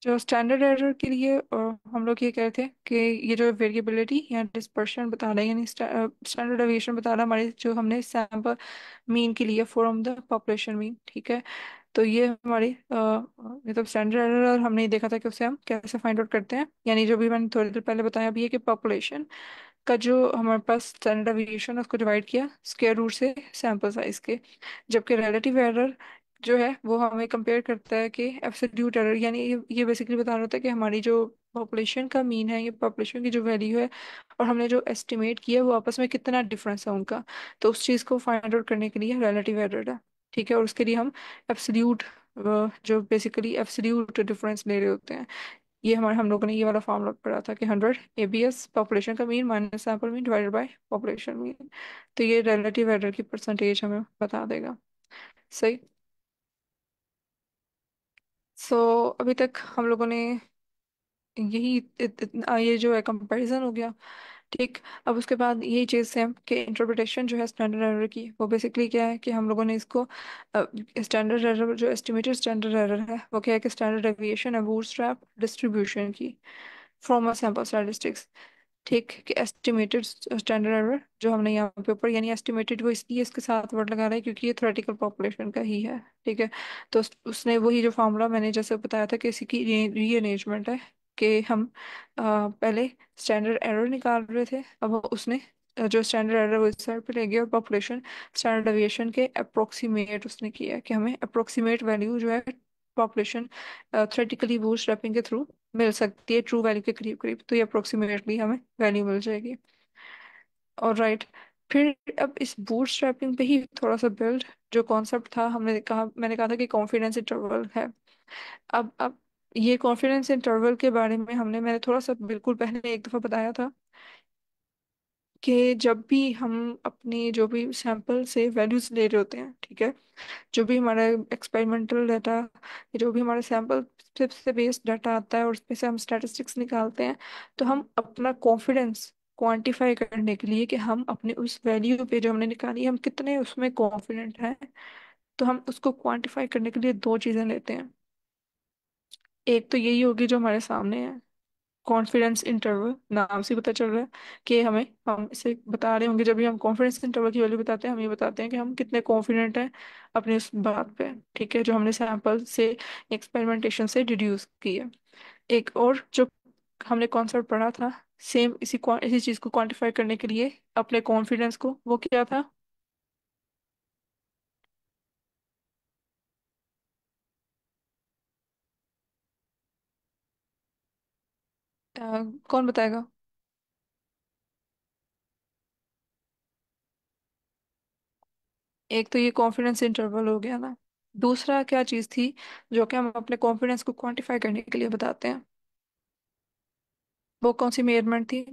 जो स्टैंडर्ड एरर के लिए हम लोग ये कह रहे थे कि ये जो वेरिएबिलिटी या डिस्पर्शन बता रहा है, यानी स्टैंडर्ड डेविएशन बता रहा है हमारे, जो हमने सैम्पल मीन के लिए फ्रॉम द पॉपुलेशन मीन, ठीक है। तो ये हमारी मतलब स्टैंडर्ड एरर, और हमने ये देखा था कि उसे हम कैसे फाइंड आउट करते हैं, यानी जो भी मैंने थोड़ी देर पहले बताया भी है कि पॉपुलेशन का जो हमारे पास स्टैंडर्ड डेविएशन है उसको डिवाइड किया स्क्वायर रूट से सैंपल साइज के, जबकि रिलेटिव एरर जो है वो हमें कंपेयर करता है कि एब्सोल्यूट एरर, यानी ये बेसिकली बता रहा होता है कि हमारी जो पॉपुलेशन का मीन है, ये पॉपुलेशन की जो वैल्यू है, और हमने जो एस्टिमेट किया वो आपस में कितना डिफरेंस है उनका, तो उस चीज़ को फाइंड आउट करने के लिए रिलेटिव एरर है। ठीक है, और उसके लिए हम एब्सोल्यूट जो बेसिकली एब्सोल्यूट डिफरेंस ले रहे होते हैं। ये हमारे हम लोगों ने ये वाला फॉर्मूला पढ़ा था कि 100 एबीएस पॉपुलेशन का mean minus sample mean divided by population mean, तो ये रिलेटिव एरर की परसेंटेज हमें बता देगा। सही। सो अभी तक हम लोगों ने यही ये जो है कंपैरिजन हो गया। ठीक। अब उसके बाद यही चीज़ सेम कि इंटरप्रिटेशन जो है स्टैंडर्ड एरर की, वो बेसिकली क्या है कि हम लोगों ने इसको स्टैंडर्ड एरर, जो एस्टिमेटेड स्टैंडर्ड एरर है वो क्या है कि स्टैंडर्ड डेविएशन है बूटस्ट्रैप डिस्ट्रीब्यूशन की फ्रॉम अ सैंपल स्टैटिस्टिक्स। ठीक, कि एस्टिमेटेड स्टैंडर्ड एरर जो हमने यहाँ पे ऊपर, यानी एस्टिमेटेड वो इसलिए इसके साथ वर्ड लगा रहा है क्योंकि ये थ्योरेटिकल पॉपुलेशन का ही है। ठीक है। तो उसने वही जो फार्मूला मैंने जैसे बताया था कि इसी की रीअरेंजमेंट है, कि हम पहले स्टैंडर्ड एरर निकाल रहे थे, अब उसने जो स्टैंडर्ड एरर वो इस साइड पे ले गया, और पॉपुलेशन स्टैंडर्ड डेविएशन के अप्रोक्सीमेट उसने किया है कि हमें अप्रोक्सीमेट वैल्यू जो है पॉपुलेशन थ्योरेटिकली बूटस्ट्रैपिंग के थ्रू मिल सकती है ट्रू वैल्यू के करीब करीब, तो ये अप्रोक्सीमेटली हमें वैल्यू मिल जाएगी। और राइट, फिर अब इस बूटस्ट्रैपिंग पे ही थोड़ा सा बिल्ड जो कॉन्सेप्ट था, मैंने कहा था कि कॉन्फिडेंस इंटरवल है। अब ये कॉन्फिडेंस इंटरवल के बारे में मैंने थोड़ा सा बिल्कुल पहले एक दफा बताया था। कि जब भी हम अपनी जो भी सैंपल से वैल्यूज ले रहे होते हैं, ठीक है, जो भी हमारा एक्सपेरिमेंटल डाटा, जो भी हमारा सैंपल से बेस्ड डाटा आता है और उसमें से हम स्टैटिस्टिक्स निकालते हैं, तो हम अपना कॉन्फिडेंस क्वांटिफाई करने के लिए कि हम अपने उस वैल्यू पे जो हमने निकाली हम कितने उसमें कॉन्फिडेंट हैं, तो हम उसको क्वांटिफाई करने के लिए दो चीजें लेते हैं। एक तो यही होगी जो हमारे सामने है, कॉन्फिडेंस इंटरवल, नाम से ही पता चल रहा है कि हम इसे बता रहे होंगे। जब भी हम कॉन्फिडेंस इंटरवल की वैल्यू बताते हैं, हम ये बताते हैं कि हम कितने कॉन्फिडेंट हैं अपनी उस बात पे, ठीक है, जो हमने सैंपल से एक्सपेरिमेंटेशन से डिड्यूस की है। एक और जो हमने कॉन्सेप्ट पढ़ा था सेम इसी चीज को क्वांटिफाई करने के लिए अपने कॉन्फिडेंस को, वो क्या था? कौन बताएगा? एक तो ये कॉन्फिडेंस इंटरवल हो गया ना, दूसरा क्या चीज थी जो कि हम अपने कॉन्फिडेंस को क्वांटिफाई करने के लिए बताते हैं? वो कौन सी मेजरमेंट थी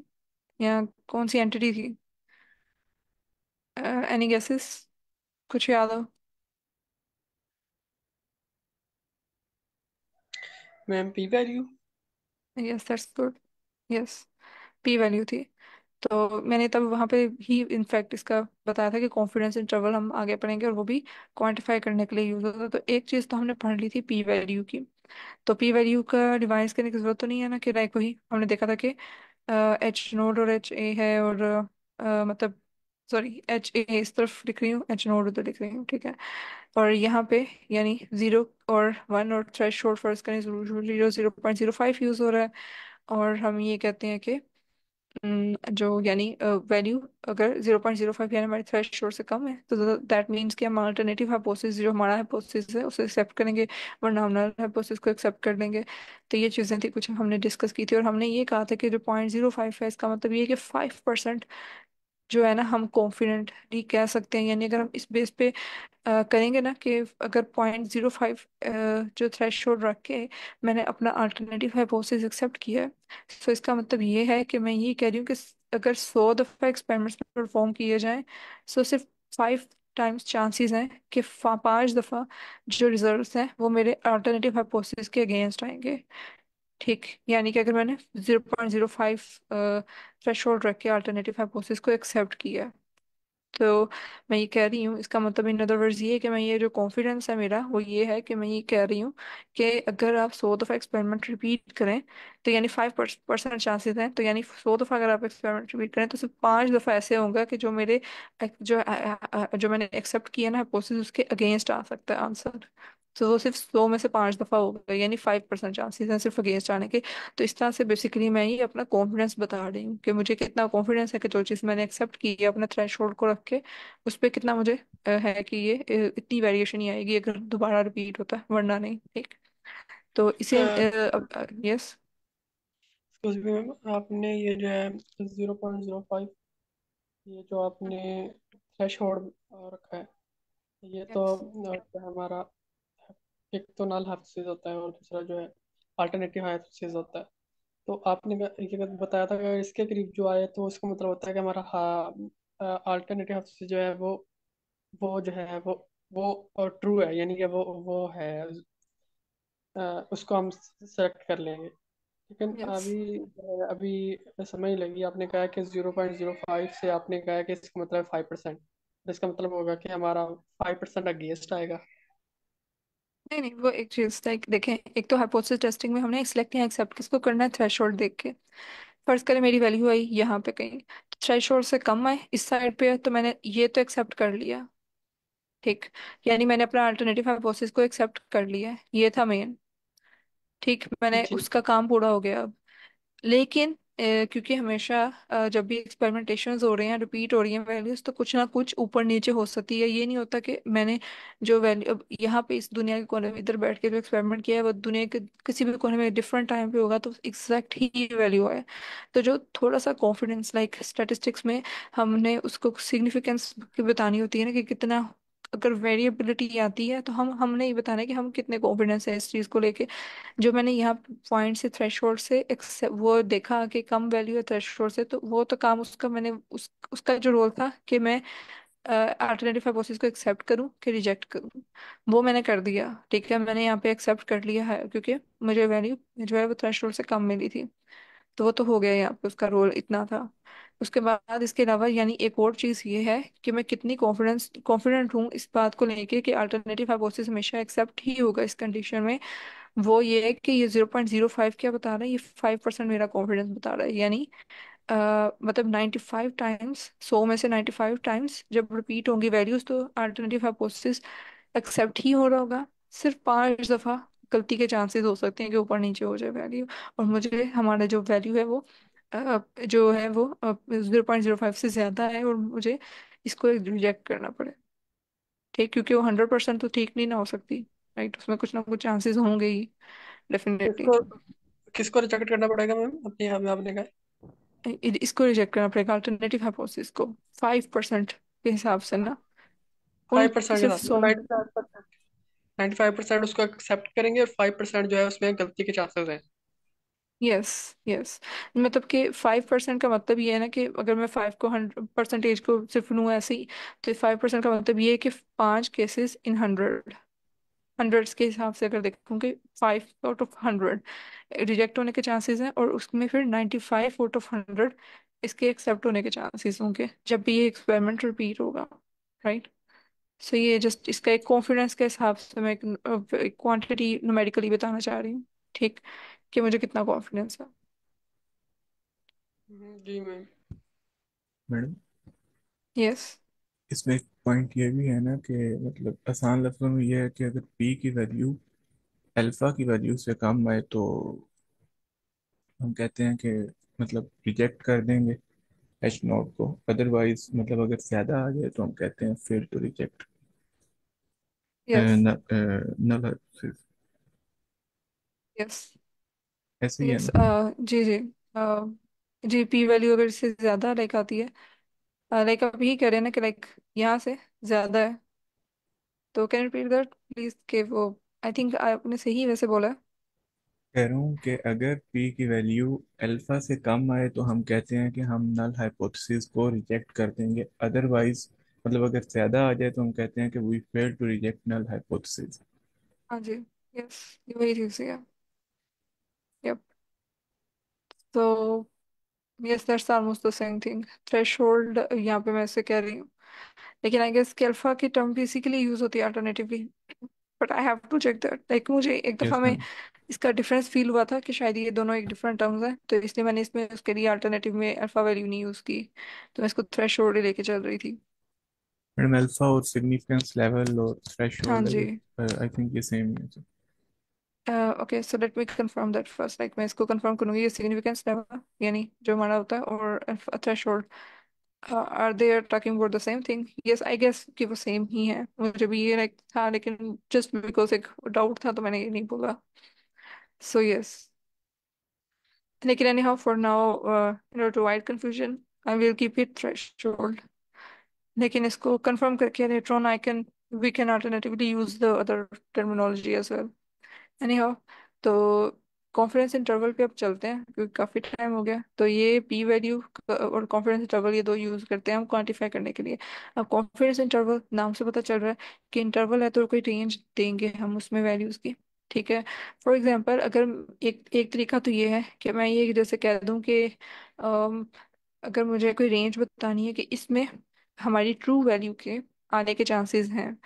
या कौन सी एंटिटी थी? Any guesses? कुछ याद हो? Ma'am P value. Yes, that's good. Yes, P value थी। तो मैंने तब वहां पे ही इनफैक्ट इसका बताया था कि कॉन्फिडेंस इंटरवल हम आगे पढ़ेंगे और वो भी क्वांटिफाई करने के लिए यूज होता है। तो एक चीज तो हमने पढ़ ली थी पी वैल्यू की। तो पी वैल्यू का डिवाइस करने की जरूरत तो नहीं है ना, कि लाइक वही हमने देखा था कि एच नोड और एच ए है, और मतलब सॉरी एच ए इस तरफ लिख रही हूँ, एच नोड उधर लिख रही हूँ, ठीक है। और यहाँ पे यानी 0 और 1 और थ्रेशोल्ड फर्ज करें, 0.05 यूज हो रहा है। और हम ये कहते हैं कि जो यानी वैल्यू अगर 0.05 यानी हमारे थ्रेशोल्ड से कम है, तो दैट मीन्स कि हम अल्टरनेटिव हाइपोथेसिस जो हमारा हाइपोथेसिस है उसे एक्सेप्ट करेंगे, वरना हम नल हाइपोथेसिस को एक्सेप्ट कर लेंगे। तो ये चीज़ें थी कुछ हमने डिस्कस की थी, और हमने ये कहा था कि जो 0.05 है इसका मतलब ये है कि 5% जो है ना हम कॉन्फिडेंटली कह सकते हैं। यानी अगर हम इस बेस पे करेंगे ना कि अगर 0.05 जो थ्रेशोल्ड रख के मैंने अपना अल्टरनेटिव हाइपोथेसिस एक्सेप्ट किया है, तो इसका मतलब ये है कि मैं ये कह रही हूँ कि अगर 100 दफ़ा एक्सपेरिमेंट्स परफॉर्म किए जाएं, तो सिर्फ 5 टाइम्स चांसेस हैं कि 5 दफ़ा जो रिजल्ट्स हैं वो मेरे अल्टरनेटिव हाइपोथेसिस के अगेंस्ट आएंगे। ठीक, यानी कि अगर मैंने 0.05 थ्रेशोल्ड रख के अल्टरनेटिव हाइपोथेसिस को एक्सेप्ट किया, तो मैं ये कह रही हूँ, इसका मतलब इन अदर वर्ड्स ये है कि मैं ये जो कॉन्फिडेंस है मेरा वो ये है कि मैं ये कह रही हूँ कि अगर आप 100 दफ़ा एक्सपेरिमेंट रिपीट करें, तो यानी 5% चांसेस हैं, तो यानी 100 दफ़ा अगर आप एक्सपेरिमेंट रिपीट करें तो सिर्फ 5 दफ़ा ऐसे होंगे कि जो मेरे जो मैंने एक्सेप्ट किया ना हाइपोथेसिस उसके अगेंस्ट आ सकता है आंसर। तो वो सिर्फ 100 में से 5 दफ़ा हो गए, यानी 5% चांसेस हैं सिर्फ अगेंस्ट आने के। तो इस तरह से बेसिकली मैं ये अपना कॉन्फिडेंस बता रही हूँ कि मुझे कितना कॉन्फिडेंस है कि जो चीज़ मैंने एक्सेप्ट की है अपने थ्रेशोल्ड को रख के, उस पर कितना मुझे है कि ये इतनी वेरिएशन ही आएगी अगर दोबारा रिपीट होता है, वरना नहीं। ठीक, तो इसे यस। एक्सक्यूज मी मैम, आपने ये जो है 0.05, ये जो आपने थ्रेश होल्ड रखा है, ये तो यस, जो है हमारा एक तो नल हाइपोथेसिस होता है और दूसरा जो है अल्टरनेटिव हाइपोथेसिस होता है। तो आपने ये बताया था कि अगर इसके करीब जो आए तो उसका मतलब होता है कि हमारा अल्टरनेटिव हाइपोथेसिस जो है वो जो है वो ट्रू है, यानी कि वो है, उसको हम सेलेक्ट कर लेंगे। लेकिन यस। अभी समझ लगी, आपने कहा कि 0.05 से आपने कहा कि इसका मतलब 5%, इसका मतलब होगा कि हमारा 5% अगेंस्ट आएगा। नहीं नहीं, वो एक चीज लाइक देखें, एक तो हाइपोथेसिस टेस्टिंग में हमने सिलेक्ट या एक्सेप्ट किसको करना है, थ्रेशोल्ड देख के। फर्ज करें मेरी वैल्यू आई यहाँ पे कहीं, तो थ्रेशोल्ड से कम आए इस साइड पे है, तो मैंने ये तो एक्सेप्ट कर लिया। ठीक, यानी मैंने अपना अल्टरनेटिव हाइपोथेसिस को एक्सेप्ट कर लिया है, ये था मेन। ठीक, मैंने जी। उसका काम पूरा हो गया। लेकिन क्योंकि हमेशा जब भी एक्सपेरिमेंटेशंस हो रहे हैं, रिपीट हो रही हैं वैल्यूज, तो कुछ ना कुछ ऊपर नीचे हो सकती है। ये नहीं होता कि मैंने जो वैल्यू अब यहाँ पे इस दुनिया के कोने में इधर बैठ के जो एक्सपेरिमेंट किया है वो दुनिया के किसी भी कोने में डिफरेंट टाइम पे होगा तो एग्जैक्ट ही वैल्यू है। तो जो थोड़ा सा कॉन्फिडेंस लाइक स्टैटिस्टिक्स में हमने उसको सिग्निफिकेंस की बतानी होती है ना, कि कितना अगर वेरिएबिलिटी आती है तो हमने ये बताना है कि हम कितने कॉन्फिडेंस है इस चीज़ को लेके। जो मैंने यहाँ पॉइंट से थ्रेशोल्ड से वो देखा कि कम वैल्यू है थ्रेशोल्ड से, तो वो तो काम उसका मैंने उसका जो रोल था कि मैं अल्टरनेटिव हाइपोथेसिस को एक्सेप्ट करूं कि रिजेक्ट करूं, वो मैंने कर दिया। ठीक है, मैंने यहाँ पे एक्सेप्ट कर लिया है क्योंकि मुझे वैल्यू जो है वो थ्रेशोल्ड से कम मिली थी। तो वो तो हो गया, यहाँ पे उसका रोल इतना था। उसके बाद इसके अलावा यानी एक और चीज़ ये है कि मैं कितनी कॉन्फिडेंट हूँ इस बात को लेके कि अल्टरनेटिव हाइपोथेसिस हमेशा एक्सेप्ट ही होगा इस कंडीशन में। वो ये है कि ये 0.05 क्या बता रहा है, ये 5% मेरा कॉन्फिडेंस बता रहा है। यानी मतलब 95 टाइम्स, 100 में से 95 टाइम्स जब रिपीट होंगी वैल्यूज तो अल्टरनेटिव हाइपोथेसिस एक्सेप्ट ही हो रहा होगा। सिर्फ 5 दफा गलती के चांसेस हो सकते हैं कि ऊपर नीचे हो जाए वैल्यू, और मुझे हमारा जो वैल्यू है वो जो है वो 0.05 से ज्यादा है, और मुझे इसको रिजेक्ट करना पड़े। ठीक, क्योंकि वो 100% तो ठीक नहीं ना हो सकती, राइट, उसमें कुछ ना कुछ चांसेस होंगे ही डेफिनेटली। किसको किसको रिजेक्ट करना पड़ेगा मैम, अपने यहाँ में आपने कहा? इसको रिजेक्ट करना पड़ेगा अल्टरनेटिव हाइपोथेसिस को 5% के हिसाब से ना। उन 5% के सिर्फ साथ 95%, 95% उसको एक्सेप्ट करेंगे और 5% जो है उसमें गलती के चांसेस हैं। यस, यस, मतलब कि 5% का मतलब ये है ना कि अगर मैं 5 को 100 परसेंटेज को सिर्फ लूँ ऐसे ही, तो 5% का मतलब ये है कि 5 केसेस इन 100, हंड्रेड्स के हिसाब से अगर देखूंगे 5 आउट ऑफ 100 रिजेक्ट होने के चांसेस हैं, और उसमें फिर 95 आउट ऑफ 100 इसके एक्सेप्ट होने के चांसेस होंगे जब भी ये एक्सपेरिमेंट रिपीट होगा, राइट। सो ये जस्ट इसका एक कॉन्फिडेंस के हिसाब से मैं एक क्वांटिटी न्यूमेरिकली बताना चाह रही हूँ। ठीक, कि मुझे कितना कॉन्फिडेंस है। जी मैम। Madam, yes. इसमें एक पॉइंट ये भी है ना कि मतलब आसान लफ्जों में ये है कि अगर पी की वैल्यू अल्फा की वैल्यू से कम आए तो हम कहते हैं कि मतलब रिजेक्ट कर देंगे एच नॉट को। अदरवाइज मतलब अगर ज्यादा आ जाए तो हम कहते हैं fail to reject. Yes. Null yes. ऐसे ही है यस। ना? जी जी। जी, पी वैल्यू अगर इससे ज्यादा लाइक आती है, लाइक आप यही कह रहे हैं ना कि लाइक यहाँ से ज्यादा है, तो कैन रिपीट दैट प्लीज कि वो, आई थिंक आपने सही वैसे बोला है। कह रहा हूँ कि अगर पी की वैल्यू अल्फा से कम आए तो हम कहते हैं कि हम नल हाइपोथेसिस को रिजेक्ट कर देंगे। अदरवाइज मतलब अगर ज्यादा आ जाए तो हम कहते हैं कि we fail to reject null hypothesis. हाँ जी। यस, ये वही चीज़ है। यप। तो yes, that's almost the same thing. Threshold यहाँ पे मैं ऐसे कह रही हूँ, लेकिन आई गेस कि अल्फा की टर्म बेसिकली यूज होती है alternatively, but I have to check that. Like मुझे एक दफा यस में मैम। इसका डिफरेंस फील हुआ था कि शायद ये दोनों एक डिफरेंट टर्म्स हैं, तो इसलिए मैंने इसमें उसके लिए अल्टरनेटिव में अल्फा वैल्यू नहीं यूज की, तो मैं इसको थ्रेशोल्ड ही लेके चल रही थी। मैडम अल्फा और सिग्निफिकेंस लेवल और हाँ थ्रेशोल्ड जी। आई थिंक ये सेम है। Okay, so let me confirm that first. Like मैं इसको कंफर्म करूंगी, ये सिग्निफिकेंस लेवल यानी जो हमारा होता है, और threshold, are they talking about the same thing? Yes, I guess कि वो सेम ही है। मुझे भी ये लाइक था, लेकिन जस्ट बिकॉज एक डाउट था तो मैंने ये नहीं बोला। सो यस, लेकिन anyhow for now in order to avoid confusion I will keep it threshold, लेकिन इसको कंफर्म करके later on I can we can alternatively use the other terminology as well. Anyhow, तो कॉन्फिडेंस इंटरवल पे अब चलते हैं क्योंकि काफ़ी टाइम हो गया। तो ये पी वैल्यू और कॉन्फिडेंस इंटरवल ये दो यूज़ करते हैं हम क्वांटिफाई करने के लिए। अब कॉन्फिडेंस इंटरवल नाम से पता चल रहा है कि इंटरवल है, तो कोई रेंज देंगे हम उसमें वैल्यूज़ की। ठीक है, फॉर एग्जांपल अगर एक एक तरीका तो ये है कि मैं ये जैसे कह दूं कि अम, अगर मुझे कोई रेंज बतानी है कि इसमें हमारी ट्रू वैल्यू के आने के चांसेस हैं।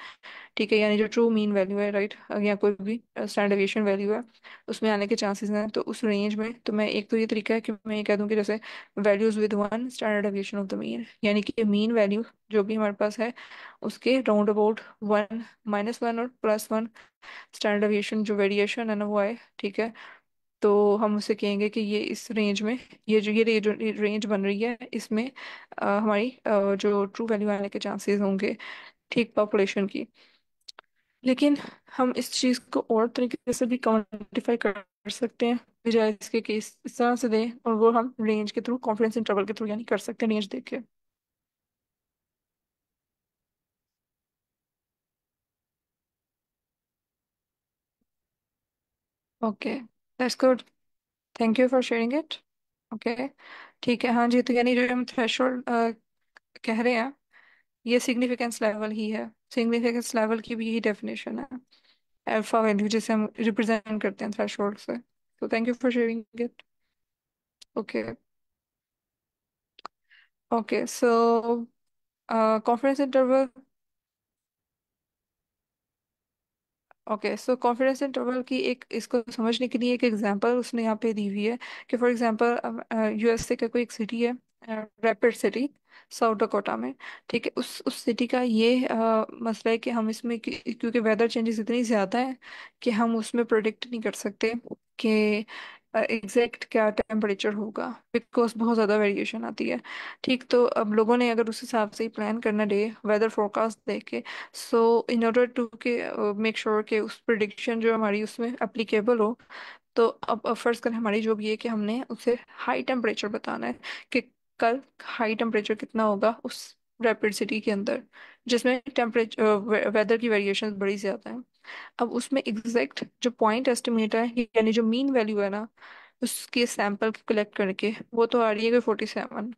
ठीक है, यानी जो ट्रू मीन वैल्यू है, राइट, या कोई भी स्टैंडर्ड डेविएशन वैल्यू है, उसमें आने के चांसेस हैं, तो उस रेंज में तो मैं एक तो ये तरीका है कि मैं ये कह दूं कि जैसे values with one standard deviation of the mean, यानी कि मीन वैल्यू जो भी हमारे पास है उसके राउंड अबाउट वन, -1 और +1 स्टैंडर्ड डेविएशन जो वेरिएशन है ना वो आए। ठीक है, तो हम उसे कहेंगे कि ये इस रेंज में, ये जो ये रेंज बन रही है इसमें हमारी जो ट्रू वैल्यू आने के चांसेस होंगे, ठीक, पॉपुलेशन की। लेकिन हम इस चीज को और तरीके से भी क्वांटिफाई कर सकते हैं, बजाय इसके केस इस तरह से दें, और वो हम रेंज के थ्रू, कॉन्फिडेंस इंटरवल के थ्रू यानी कर सकते हैं रेंज देख के। Okay, that's good, thank you for sharing it. Okay, ठीक है। हाँ जी, तो यानी जो हम थ्रेशोल्ड कह रहे हैं, ये सिग्निफिकेंस लेवल ही है। सिग्निफिकेंस लेवल की भी यही डेफिनेशन है, अल्फा वैल्यू जिसे हम रिप्रेजेंट करते हैं थ्रेशोल्ड से। तो thank you for sharing it. Okay. Okay, so confidence interval. Okay, so confidence interval की एक, इसको समझने के लिए एक एग्जांपल उसने यहाँ पे दी हुई है कि फॉर एग्जांपल यूएसए का कोई एक सिटी है, रैपिड सिटी, साउथ डकोटा में। ठीक है, उस सिटी का ये मसला है कि हम इसमें क्योंकि वेदर चेंजेस इतनी ज़्यादा है कि हम उसमें प्रोडिक्ट नहीं कर सकते कि एग्जैक्ट क्या टेम्परेचर होगा, बिकॉज बहुत ज़्यादा वेरिएशन आती है। ठीक, तो अब लोगों ने अगर उस हिसाब से ही प्लान करना डे वेदर फोरकास्ट देख के, सो इन ऑर्डर टू के मेक श्योर कि उस प्रिडिक्शन जो हमारी उसमें एप्लीकेबल हो, तो अब फर्ज करें हमारी जॉब ये है कि हमने उसे हाई टेम्परेचर बताना है कि कल हाई टेम्परेचर कितना होगा उस रैपिड सिटी के अंदर, जिसमें टेम्परेचर वेदर की वेरिएशन बड़ी ज़्यादा है। अब उसमें एग्जैक्ट जो पॉइंट एस्टिमेट है, यानी जो मीन वैल्यू है ना, उसके सैंपल कलेक्ट करके वो तो आ रही है कि 47।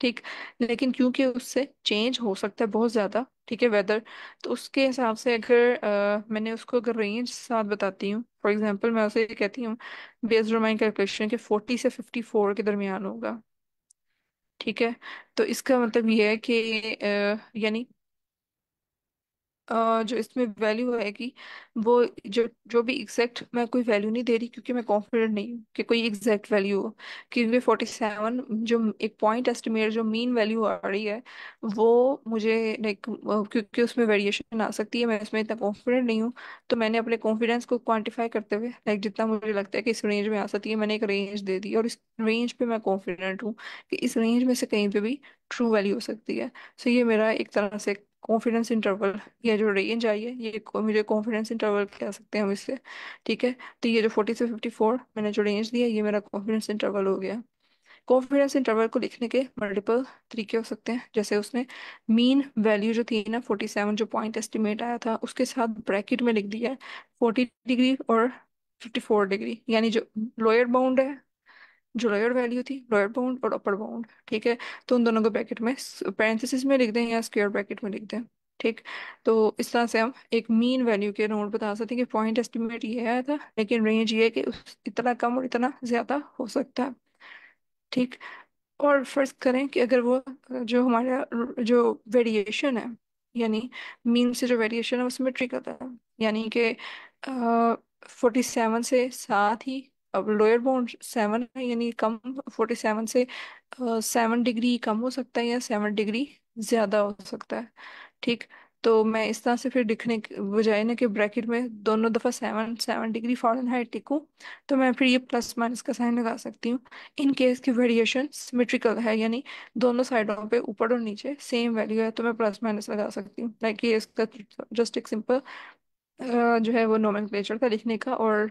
ठीक, लेकिन क्योंकि उससे चेंज हो सकता है बहुत ज़्यादा, ठीक है, वेदर, तो उसके हिसाब से अगर मैंने उसको अगर रेंज साथ बताती हूँ, फॉर एग्जांपल मैं उसे ये कहती हूँ बेस्ड ऑन माई कैलकुलेशन के 40 से 54 के दरमियान होगा। ठीक है, तो इसका मतलब ये है कि यानी जो इसमें वैल्यू आएगी वो, जो जो भी एग्जैक्ट, मैं कोई वैल्यू नहीं दे रही क्योंकि मैं कॉन्फिडेंट नहीं हूँ कि कोई एग्जैक्ट वैल्यू हो, क्योंकि 47 जो एक पॉइंट एस्टिमेट जो मीन वैल्यू आ रही है, वो मुझे लाइक, क्योंकि उसमें वेरिएशन आ सकती है, मैं इसमें इतना कॉन्फिडेंट नहीं हूँ। तो मैंने अपने कॉन्फिडेंस को क्वांटिफाई करते हुए लाइक जितना मुझे लगता है कि इस रेंज में आ सकती है, मैंने एक रेंज दे दी, और इस रेंज पे मैं कॉन्फिडेंट हूँ कि इस रेंज में से कहीं पे भी ट्रू वैल्यू हो सकती है। सो ये मेरा एक तरह से कॉन्फिडेंस इंटरवल, ये जो रेंज आई है, ये मुझे कॉन्फिडेंस इंटरवल कह सकते हैं हम इससे। ठीक है, तो ये जो 40 से 54 मैंने जो रेंज दिया, ये मेरा कॉन्फिडेंस इंटरवल हो गया। कॉन्फिडेंस इंटरवल को लिखने के मल्टीपल तरीके हो सकते हैं, जैसे उसने मीन वैल्यू जो थी ना 47, जो पॉइंट एस्टिमेट आया था, उसके साथ ब्रैकेट में लिख दिया है 40 डिग्री और 54 डिग्री, यानी जो लोअर बाउंड है, जो लोअर वैल्यू थी, लोअर बाउंड और अपर बाउंड। ठीक है, तो उन दोनों को ब्रैकेट में पैरेंथेसिस में लिख दें या स्क्वायर ब्रैकेट में लिख दें। ठीक, तो इस तरह से हम एक मीन वैल्यू के नोट बता सकते हैं कि पॉइंट एस्टिमेट ये आया था, लेकिन रेंज ये है कि इतना कम और इतना ज्यादा हो सकता है। ठीक, और फर्ज करें कि अगर वो जो हमारा जो वेरिएशन है, यानी मीन से जो वेरिएशन है वो सिमेट्रिकल है, यानी कि 47 से साथ ही, अब लोअर बाउंड 7 है यानी कम, 47 से 7 डिग्री कम हो सकता है या 7 डिग्री ज्यादा हो सकता है। ठीक, तो मैं इस तरह से फिर लिखने के बजाय ना कि ब्रैकेट में दोनों दफा 7 7 डिग्री फ़ारेनहाइट लिखूं, तो मैं फिर ये प्लस माइनस का साइन लगा सकती हूँ इन केस की वेरिएशन सिमेट्रिकल है, यानी दोनों साइडों पे ऊपर और नीचे सेम वैल्यू है, तो मैं प्लस माइनस लगा सकती हूँ। लाइक ये इसका जस्ट एक सिंपल जो है वो नोमेनक्लेचर था लिखने का। और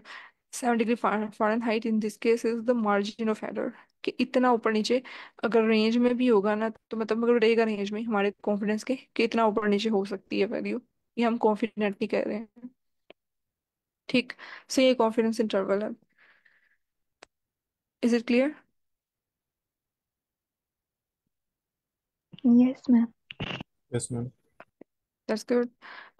7 degree Fahrenheit in this case is the margin of error, कि इतना ऊपर नीचे अगर रेंज में भी होगा ना, तो मतलब अगर रहेगा रेंज में हमारे कॉन्फिडेंस के कि इतना ऊपर नीचे हो सकती है वैल्यू, ये हम कॉन्फिडेंटली कह रहे हैं। ठीक, सो ये कॉन्फिडेंस इंटरवल है। Is it clear? Yes ma'am. Yes ma'am. That's good.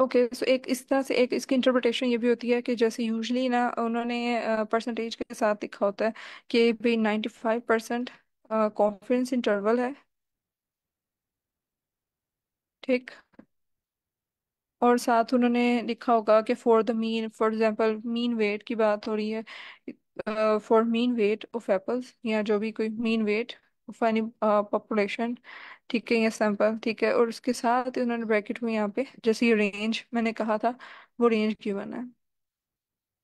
Okay, so एक इस तरह से एक इसकी इंटरप्रिटेशन ये भी होती है कि जैसे यूजली ना उन्होंने परसेंटेज के साथ लिखा होता है कि भाई 95% कॉन्फिडेंस इंटरवल है। ठीक, और साथ उन्होंने लिखा होगा कि for the mean, for example mean weight की बात हो रही है, for mean weight of apples, या जो भी कोई mean weight of any population, ठीक है, या सैंपल, ठीक है, और उसके साथ उन्होंने ब्रैकेट में यहाँ पे जैसे ये रेंज मैंने कहा था, वो रेंज गिवन है।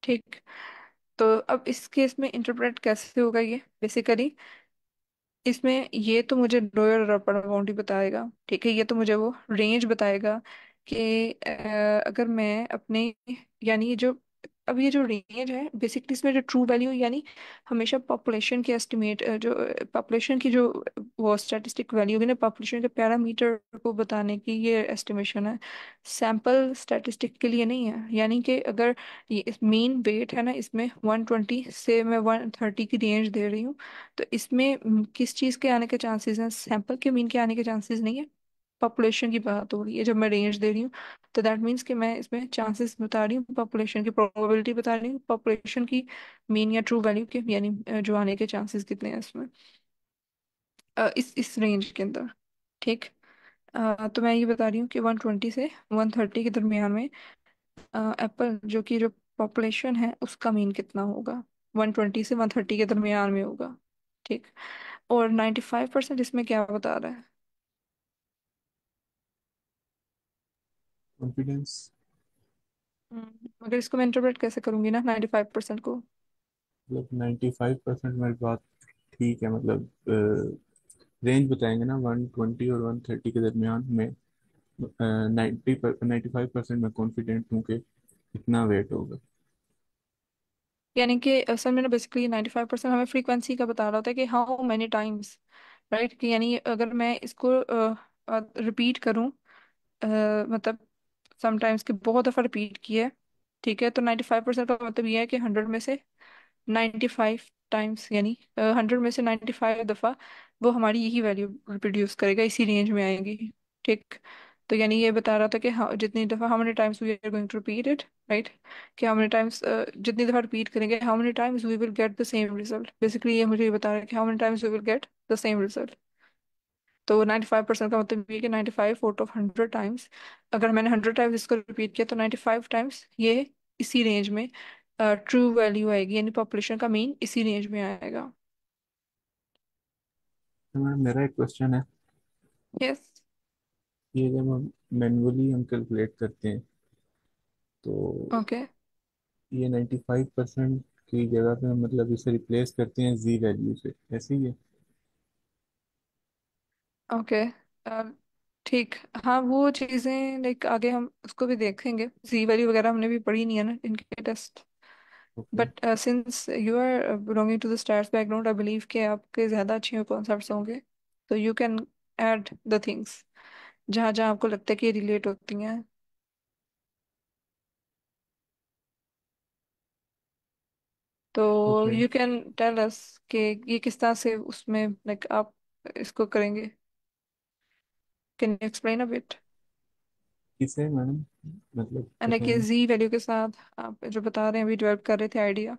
ठीक, तो अब इस केस में इंटरप्रेट कैसे होगा ये बेसिकली, इसमें ये तो मुझे लोअर और अपर बाउंड ही बताएगा। ठीक है, ये तो मुझे वो रेंज बताएगा कि अगर मैं अपने, यानी ये जो अब ये जो रेंज है बेसिकली इसमें जो ट्रू वैल्यू यानी हमेशा पॉपुलेशन के एस्टिमेट जो पॉपुलेशन की जो वो स्टैटिस्टिक वैल्यू होगी ना, पॉपुलेशन के पैरामीटर को बताने की ये एस्टिमेशन है, सैंपल स्टैटिस्टिक के लिए नहीं है। यानी कि अगर ये मीन वेट है ना, इसमें 120 से मैं 130 की रेंज दे रही हूँ, तो इसमें किस चीज़ के आने के चांसेस हैं? सैंपल के मीन के आने के चांसेस नहीं है, पॉपुलेशन की बात हो रही है जब मैं रेंज दे रही हूँ। तो दैट मीन्स कि मैं इसमें चांसेस बता रही हूँ, पॉपुलेशन की प्रोबेबिलिटी बता रही हूँ, पॉपुलेशन की मीन या ट्रू वैल्यू के, यानी जो आने के चांसेस कितने हैं इसमें, इस रेंज के अंदर। ठीक। तो मैं ये बता रही हूँ कि 120 से 130 के दरमियान में एप्पल जो कि जो पॉपुलेशन है उसका मीन कितना होगा, 120 से 130 के दरमियान में होगा। ठीक। और 95% इसमें क्या बता रहा है? कॉन्फिडेंस। मगर इसको मैं इंटरप्रेट कैसे करूंगी ना 95% को? मतलब 95% मेरी बात ठीक है, मतलब रेंज बताएंगे ना 120 और 130 के दरमियान में। 95% मैं कॉन्फिडेंट हूँ कि इतना वेट होगा। यानी कि असल में ना बेसिकली 95% हमें फ्रीक्वेंसी का बता रहा होता है कि हाउ मैनी टाइम्स, राइट। कि यानी अगर मैं इसको रिपीट करूं, मतलब समटाइम्स के बहुत दफ़ा रिपीट किया है, ठीक है, तो 95% का मतलब ये है कि 100 में से 95 टाइम्स, यानी 100 में से 95 दफ़ा वो हमारी यही वैल्यू रिप्रोड्यूस करेगा, इसी रेंज में आएगी। ठीक। तो यानी ये बता रहा था कि हाँ, जितनी दफ़ा how many times we are going to repeat it, right, कि हाउ मेनी टाइम्स, जितनी दफ़ा रिपीट करेंगे how many times we will get the same result. Basically ये मुझे ये बता रहा है कि how many times we will get the same result. तो 95% का मतलब ये कि 95 आउट ऑफ 100 टाइम्स, अगर मैंने 100 टाइम्स इसको रिपीट किया तो 95 टाइम्स ये इसी रेंज में ट्रू वैल्यू आएगी, यानी पॉपुलेशन का मीन इसी रेंज में आएगा। तो मैडम मेरा एक क्वेश्चन है, यस। ये जब हम मैनुअली हम कैलकुलेट करते हैं तो ओके। ये 95% की जगह पे हम मतलब इसे रिप्लेस करते हैं जी वैल्यू से, ऐसे ही है? ओके। ठीक। हाँ, वो चीज़ें लाइक आगे हम उसको भी देखेंगे, जी वैल्यू वगैरह हमने भी पढ़ी नहीं है ना इनके test. Okay. But since you are belonging to the stars background, I believe कि आपके ज़्यादा अच्छे कॉन्सेप्ट्स होंगे, तो you can add the things जहाँ जहाँ आपको लगता है कि ये रिलेट होती हैं। तो okay. You can tell us कि ये किस तरह से उसमें लाइक आप इसको करेंगे, can you explain a bit? किसे मैडम, मतलब यानी पता कि नहीं। जी वैल्यू के साथ आप जो बता रहे हैं अभी डेवलप कर रहे थे आइडिया।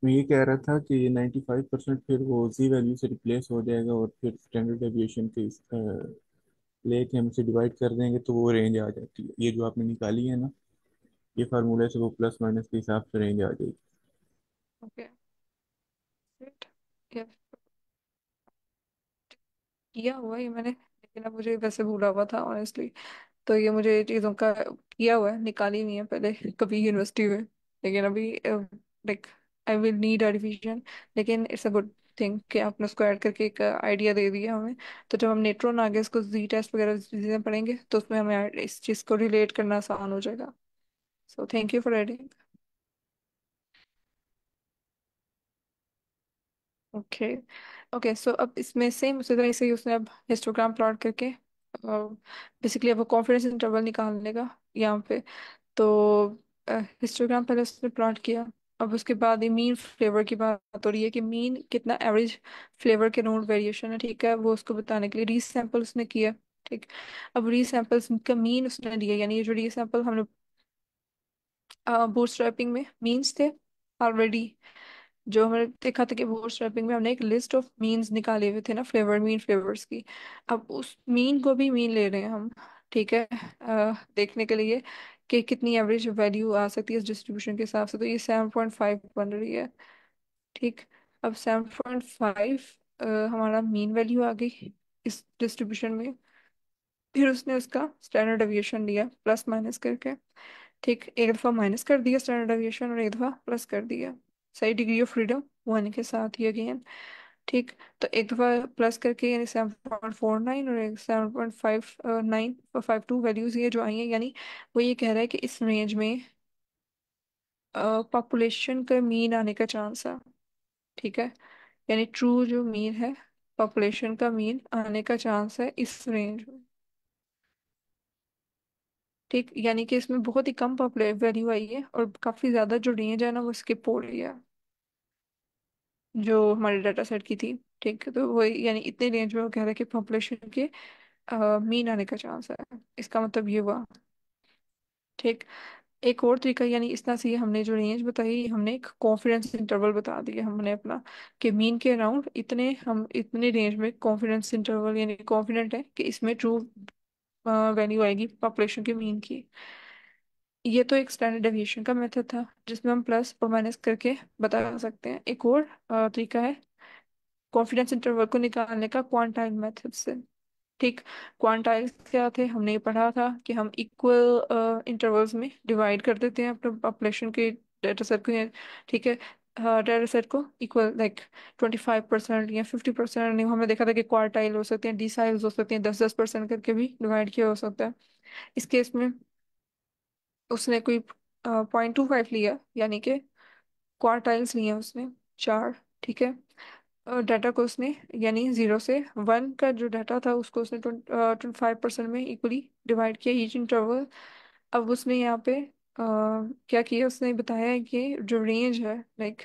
मैं ये कह रहा था कि ये 95% फिर वो जी वैल्यू से रिप्लेस हो जाएगा और फिर स्टैंडर्ड डेविएशन के लेके हम इसे डिवाइड कर देंगे तो वो रेंज आ जाती है, ये जो आपने निकाली है ना, ये फार्मूले से वो प्लस माइनस के हिसाब से रेंज आ जाएगी। ओके। किया हुआ है ये मैंने, लेकिन अब मुझे वैसे भूला हुआ था ऑनेस्टली। तो ये मुझे चीज़ों का किया हुआ है, निकाली नहीं है पहले कभी यूनिवर्सिटी में, लेकिन अभी like I will need a revision. लेकिन इट्स अ गुड थिंग कि आपने उसको ऐड करके एक आइडिया दे दिया हमें। तो जब हम नेट्रॉन आगे इसको जी टेस्ट वगैरह चीज़ें पढ़ेंगे तो उसमें हमें इस चीज़ को रिलेट करना आसान हो जाएगा। So thank you for adding. Okay. Okay, so अब इसमें सेम उसी तरह से ही उसने अब हिस्टोग्राम प्लॉट करके बेसिकली अब वो कॉन्फिडेंस इंटरवल निकाल लेगा यहाँ पे। तो हिस्टोग्राम पहले उसने प्लॉट किया, अब उसके बाद ये मीन फ्लेवर की बात हो रही है कि मीन कितना एवरेज फ्लेवर के नोट वेरिएशन है, ठीक है, वो उसको बताने के लिए रीसैंपल उसने किया। ठीक। अब रीसैंपल्स का मीन उसने दिया, यानी ये जो रीसैंपल हमने बूटस्ट्रैपिंग में मीन्स थे ऑलरेडी, जो हमने देखा था कि बूटस्ट्रैपिंग में हमने एक लिस्ट ऑफ मीन्स निकाले हुए थे ना, फ्लेवर्स की। अब उस मीन को भी मीन ले रहे हैं हम, ठीक है, देखने के लिए कि कितनी एवरेज वैल्यू आ सकती है इस डिस्ट्रीब्यूशन के हिसाब से। तो ये 7.5 बन रही है। ठीक। अब 7.5 हमारा मीन वैल्यू आ गई इस डिस्ट्रीब्यूशन में। फिर उसने उसका स्टैंडर्ड डेविएशन लिया प्लस माइनस करके। ठीक, एक दफा माइनस कर दिया स्टैंडर्ड डेविएशन और एक दफा प्लस कर दिया, सही डिग्री ऑफ फ्रीडम वन के साथ ही अगेन। ठीक। तो एक दफा प्लस करके यानी 7.49 और एक 7.59 और 52 वैल्यूज ये जो आई हैं, यानी वो ये कह रहा है कि इस रेंज में पॉपुलेशन का मीन आने का चांस है। ठीक है, यानी ट्रू जो मीन है, पॉपुलेशन का मीन आने का चांस है इस रेंज में। ठीक, यानी कि इसमें बहुत ही कम पॉपुलर वैल्यू आई है और काफी ज्यादा जो रेंज है ना वो स्किप हो रही है जो हमारे डाटा सेट की थी। ठीक, तो वही यानी इतने रेंज में वो कह रहा है कि पॉपुलेशन के मीन आने का चांस है। इसका मतलब ये हुआ। ठीक, एक और तरीका, यानी इस तरह से ये हमने जो रेंज बताई, हमने एक कॉन्फिडेंस इंटरवल बता दिया हमने अपना, कि मीन के अराउंड इतने, हम इतने रेंज में कॉन्फिडेंस इंटरवल यानी कॉन्फिडेंट है कि इसमें ट्रू वैल्यू आएगी पॉपुलेशन के मीन की। ये तो एक स्टैंडर्ड डेविएशन का मेथड था जिसमें हम प्लस और माइनस करके बता सकते हैं। एक और तरीका है कॉन्फिडेंस इंटरवल को निकालने का क्वांटाइल मेथड से। ठीक, क्वांटाइल्स क्या थे, हमने ये पढ़ा था कि हम इक्वल इंटरवल्स में डिवाइड कर देते हैं अपने पॉपुलेशन के डाटा सेट को। ठीक है, डाटा सेट को इक्वल लाइक 25% या 50%, नहीं हमने देखा था कि क्वार्टाइल हो सकते हैं, डिसाइल्स हो सकते हैं, 10-10% करके भी डिवाइड किया हो सकता है। इस केस में उसने कोई 0.25 लिया, यानी कि क्वार्टाइल्स लिए उसने 4। ठीक है, डाटा को उसने यानी 0 से 1 का जो डाटा था उसको उसने 25% में इक्वली डिवाइड किया ईच इंटरवल। अब उसने यहाँ पे क्या किया, उसने बताया है कि जो रेंज है लाइक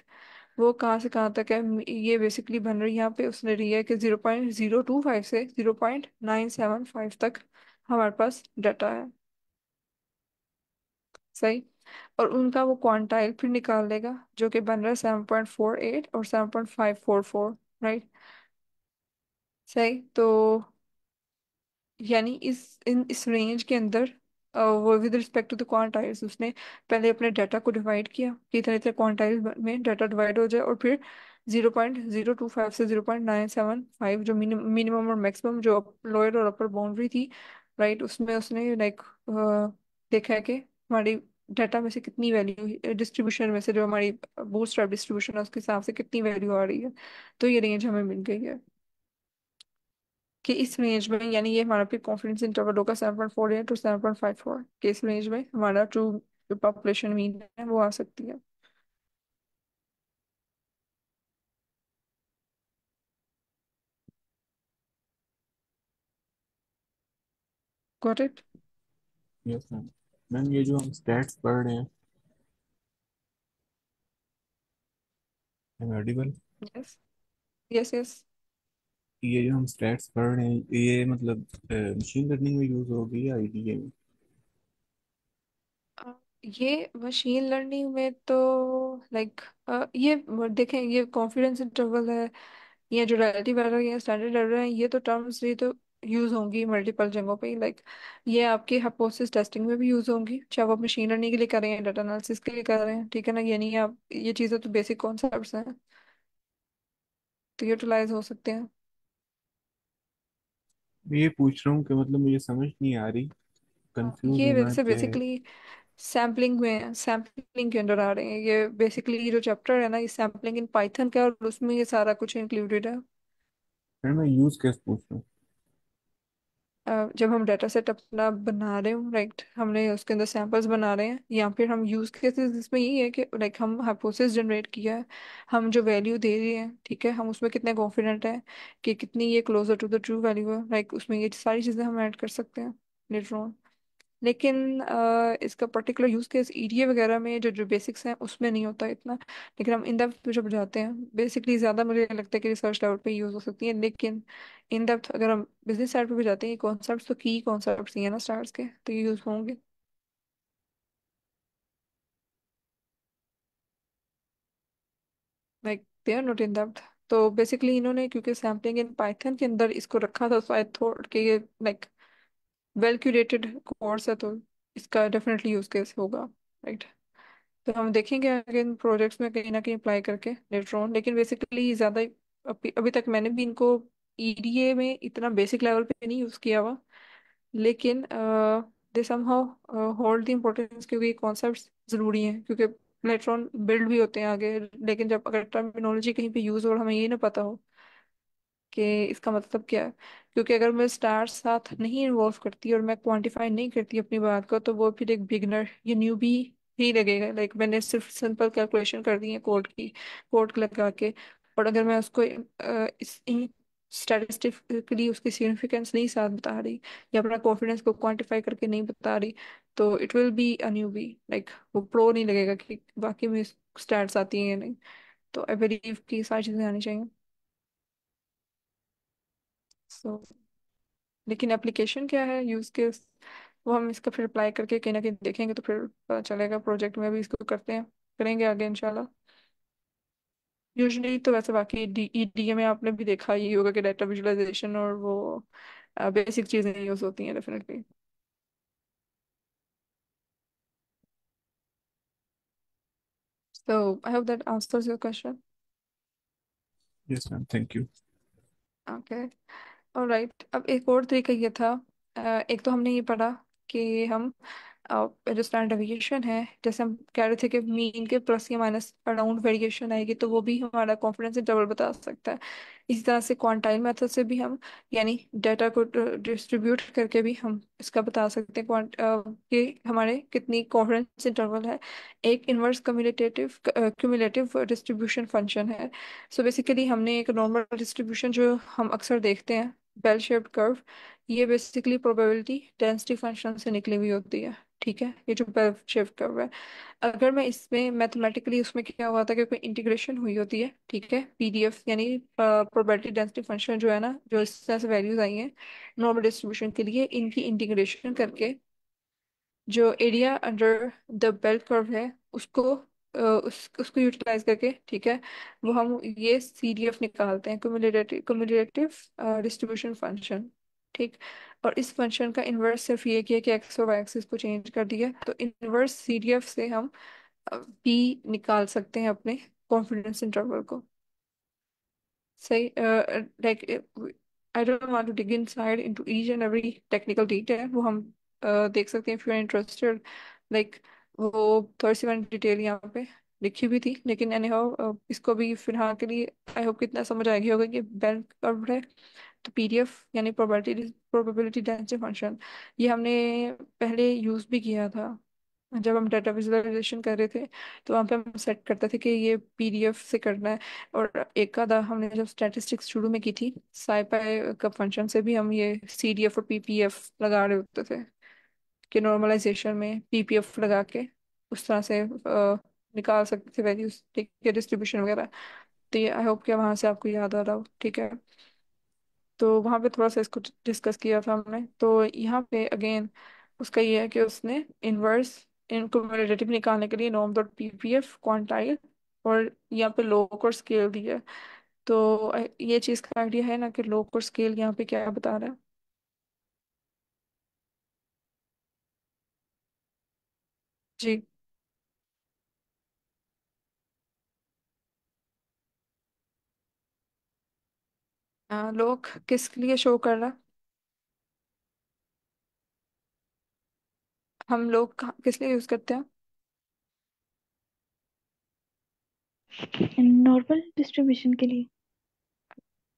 वो कहाँ से कहाँ तक है। ये बेसिकली बन रही है, यहाँ पे उसने दिया है कि 0.025 से 0.975 तक हमारे पास डाटा है। सही, और उनका वो क्वांटाइल फिर निकाल देगा जो कि बन रहा है 7.48 और 7.544। राइट, सही। तो यानी इस रेंज के अंदर वो with respect to the quantiles उसने पहले अपने डाटा को डिवाइड किया कि इतने इतने क्वांटाइल्स में डाटा डिवाइड हो जाए, और फिर 0.025 से 0.975 जो मिनिमम और मैक्सिमम जो लोअर और अपर बाउंड्री थी, राइट, उसमें उसने लाइक देखा है कि हमारी डाटा में से कितनी वैल्यू, डिस्ट्रीब्यूशन में से जो हमारी बूटस्ट्रैप डिस्ट्रीब्यूशन है उसके हिसाब से कितनी वैल्यू आ रही है। तो ये रेंज हमें मिल गई है कि इस रेंज में, यानी ये हमारा फिर कॉन्फिडेंस इंटरवल होगा 7.48 टू 7.54 के इस रेंज में हमारा ट्रू पॉपुलेशन मीन है वो आ सकती है। Got it? Yes ma'am. Ma'am ये जो हम स्टैट्स पढ़ रहे हैं, एडिबल, यस, यस, यस। ये जो हम स्टैट्स पढ़ रहे हैं ये मतलब मशीन लर्निंग में यूज होगी या आईडीए में? ये मशीन लर्निंग में तो लाइक ये देखें, ये कॉन्फिडेंस इंटरवल है या जो रिलेटिव एरर या स्टैंडर्ड एरर है, ये तो टर्म्स ये तो यूज होंगी मल्टीपल जगहों पे। लाइक ये आपके हाइपोथेसिस टेस्टिंग में भी यूज होंगी, चाहे वो आप मशीन लर्निंग के लिए कर रहे हैं, डाटा एनालिसिस के लिए कर रहे हैं। ठीक है ना, यानी आप ये चीज़ें तो बेसिक कॉन्सेप्ट्स हैं, तो यूटिलाइज हो सकते हैं। मैं ये पूछ रहा हूँ कि मतलब मुझे समझ नहीं आ रही, हाँ, कंफ्यूज ये होना वैसे क्या है। बेसिकली सैम्पलिंग में, सैम्पलिंग के अंदर आ रहे हैं ये बेसिकली। जो चैप्टर है ना ये सैम्पलिंग इन पाइथन का है और उसमें ये सारा कुछ इंक्लूडेड है। फिर मैं यूज कैसे पूछ रहा हूँ? जब हम डाटा सेट अपना बना रहे हो, राइट, हमने उसके अंदर सैंपल्स बना रहे हैं, या फिर हम यूज केसेस इसमें यही है कि लाइक हम हाइपोथेसिस जनरेट किया है, हम जो वैल्यू दे रहे हैं, ठीक है, हम उसमें कितने कॉन्फिडेंट हैं कि कितनी ये closer to the true value है, लाइक उसमें ये सारी चीजें हम ऐड कर सकते हैं लेटर ऑन। लेकिन इसका पर्टिकुलर यूज केस ईडीए वगैरह में जो जो बेसिक्स हैं उसमें नहीं होता इतना। लेकिन हम इन डेप्थ पे जब जाते हैं बेसिकली ज़्यादा मुझे लगता है कि रिसर्च लेवल पे यूज हो सकती है। लेकिन इन डेप्थ अगर हम बिजनेस साइड पे भी जाते हैं, ये कॉन्सेप्ट्स तो की कॉन्सेप्ट्स ही है ना स्टार्स के, तो ये यूज होंगे। Like they are not in depth. तो बेसिकली इन्होंने क्योंकि सैम्पलिंग इन पाइथन के अंदर इसको रखा था, सो आई थॉट कि ये लाइक वेल क्यूरेटेड कोर्स है, तो इसका डेफिनेटली यूज केस होगा। राइट, तो हम देखेंगे आगे इन प्रोजेक्ट्स में कहीं ना कहीं अप्लाई करके लेटर ऑन। लेकिन बेसिकली ज़्यादा अभी तक मैंने भी इनको ईडीए में इतना बेसिक लेवल पे नहीं यूज़ किया हुआ। लेकिन दे समहाउ होल्ड द इम्पोर्टेंस, क्योंकि कॉन्सेप्ट्स ज़रूरी हैं, क्योंकि लेटर ऑन बिल्ड भी होते हैं आगे। लेकिन जब अगर टर्मिनोलॉजी कहीं पे यूज़ हो और हमें ये ना पता हो कि इसका मतलब क्या है, क्योंकि अगर मैं स्टार साथ नहीं इन्वॉल्व करती और मैं क्वांटिफाई नहीं करती अपनी बात को, तो वो फिर एक बिगनर या न्यूबी ही लगेगा। लाइक मैंने सिर्फ सिंपल कैलकुलेशन कर दी है कोड की, कोड लगा के। और अगर मैं उसको इस स्टैटिस्टिकली उसकी सिग्निफिकेंस नहीं साथ बता रही, या अपना कॉन्फिडेंस को क्वांटिफाई करके नहीं बता रही, तो it will be a newbie. Like वो प्रो नहीं लगेगा कि बाकी में स्टैट्स आती हैं या नहीं। तो आई बिलीव कि सारी चीजें आनी चाहिए। सो लेकिन एप्लीकेशन क्या है, यूज केस, वो हम इसका फिर अप्लाई करके कहीं ना कहीं देखेंगे तो फिर पता चलेगा। प्रोजेक्ट में भी इसको करते हैं, करेंगे आगे इंशाल्लाह। यूजुअली तो वैसे बाकी ईडीए में आपने भी देखा ही होगा कि डाटा विजुअलाइजेशन और वो बेसिक चीज़ें यूज होती हैं definitely. So I hope that answers your question. Yes ma'am, thank you. Okay, alright. अब एक और तरीका ये था, एक तो हमने ये पढ़ा कि हम जो स्टैंडर्ड डेविएशन है, जैसे हम कह रहे थे कि मीन के प्लस या माइनस अराउंड वेरिएशन आएगी तो वो भी हमारा कॉन्फिडेंस इंटरवल बता सकता है। इसी तरह से क्वांटाइल मेथड से भी हम, यानी डाटा को डिस्ट्रीब्यूट करके भी हम इसका बता सकते हैं कि हमारे कितनी कॉन्फिडेंस इंटरवल है। एक inverse cumulative cumulative distribution function है। सो बेसिकली हमने एक नॉर्मल डिस्ट्रीब्यूशन जो हम अक्सर देखते हैं, बेल शेप्ड कर्व, ये बेसिकली प्रोबेबिलिटी डेंसिटी फंक्शन से निकली हुई होती है। ठीक है, ये जो बेल शेप्ड कर्व है, अगर मैं इसमें मैथमेटिकली, उसमें क्या हुआ था कि कोई इंटीग्रेशन हुई होती है, ठीक है, पीडीएफ यानी प्रोबेबिलिटी डेंसिटी फंक्शन जो है ना, जो इस तरह से वैल्यूज आई हैं नॉर्मल डिस्ट्रीब्यूशन के लिए, इनकी इंटीग्रेशन करके जो area under the bell curve है उसको उसको यूटिलाइज करके, ठीक है, वो हम ये सीडीएफ निकालते हैं, क्युमुलेटिव क्युमुलेटिव डिस्ट्रीब्यूशन फंक्शन। ठीक। और इस फंक्शन का इन्वर्स सिर्फ ये किया कि एक्स और वाई एक्सिस को चेंज कर दिया, तो इन्वर्स सीडीएफ से हम पी निकाल सकते हैं अपने कॉन्फिडेंस इंटरवल को। सही। Like I don't want to dig inside into each and every technical detail, वो हम देख सकते हैं if you are interested. Like वो थोड़ी सी मैंने डिटेल यहाँ पे लिखी हुई थी, लेकिन एनी हाउ इसको भी फिलहाल के लिए आई होप कितना समझ आएगी होगा कि बेल कर्व है, तो पीडीएफ यानी प्रोबेबिलिटी डेंसिटी फंक्शन, ये हमने पहले यूज भी किया था जब हम डाटा विजुअलाइजेशन कर रहे थे। तो वहाँ पे हम सेट करते थे कि ये पीडीएफ से करना है। और एक आधा हमने जब स्टैटिस्टिक्स शुरू में की थी, साइपाई का फंक्शन से भी हम ये सीडीएफ और पीपीएफ लगा रहे होते थे कि नॉर्मलाइजेशन में पीपीएफ लगा के उस तरह से निकाल सकते थे वैल्यूज, ठीक है, डिस्ट्रीब्यूशन वगैरह। तो ये आई होप कि वहाँ से आपको याद आ रहा हो, ठीक है। तो वहाँ पे थोड़ा सा इसको डिस्कस किया था हमने। तो यहाँ पे अगेन उसका ये है कि उसने इनवर्स इनकम्युलेटिव निकालने के लिए नॉर्म डॉट पीपीएफ क्वांटाइल और यहाँ पे लोग और स्केल दिया है। तो ये चीज़ का आइडिया है ना कि लोग और स्केल यहाँ पे क्या बता रहा है। जी। लोग किस लिए शो कर रहा है? हम लोग किस लिए यूज करते हैं? नॉर्मल डिस्ट्रीब्यूशन के लिए।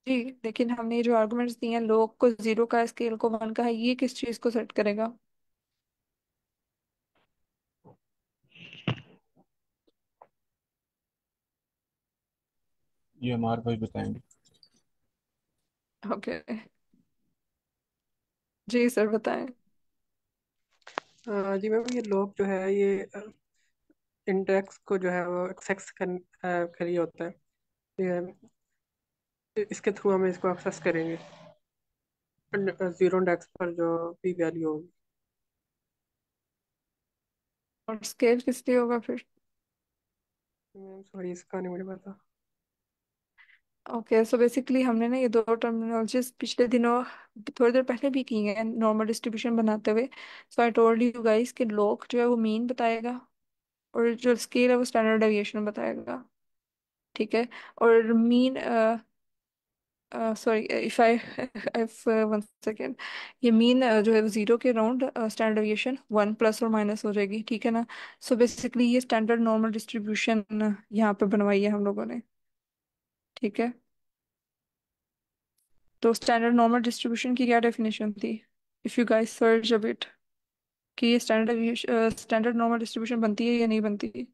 जी, लेकिन हमने ये जो आर्गुमेंट्स दिए हैं, लोग को जीरो का, स्केल को वन का है, ये किस चीज़ को सेट करेगा? ये हमारे भाई बताएंगे। ओके। जी सर, बताएं। जी मैम, ये लोग जो है ये इंडेक्स को जो है वो एक्सेस कर ही होता है। इसके थ्रू हम इसको एक्सेस करेंगे जीरो इंडेक्स पर जो पी वैल्यू होगी। और स्केल किस लिए होगा फिर? मैम सॉरी, इसका नहीं मुझे पता। ओके, सो बेसिकली हमने ना ये दो टर्मिनोलॉजीज पिछले दिनों थोड़ी देर पहले भी की हैं नॉर्मल डिस्ट्रीब्यूशन बनाते हुए। सो आई टोल्ड यू गाइस कि log जो है वो मीन बताएगा, और जो स्केल है वो स्टैंडर्ड डेविएशन बताएगा। ठीक है। और mean, sorry if I if one second, ये मीन जो है वो जीरो के round, standard deviation one plus और माइनस हो जाएगी, ठीक है ना। सो बेसिकली ये स्टैंडर्ड नॉर्मल डिस्ट्रीब्यूशन यहाँ पे बनवाई है हम लोगों ने, ठीक है। तो स्टैंडर्ड नॉर्मल डिस्ट्रीब्यूशन की क्या डेफिनेशन थी, if you guys search a bit? कि ये स्टैंडर्ड नॉर्मल डिस्ट्रीब्यूशन बनती है या नहीं बनती?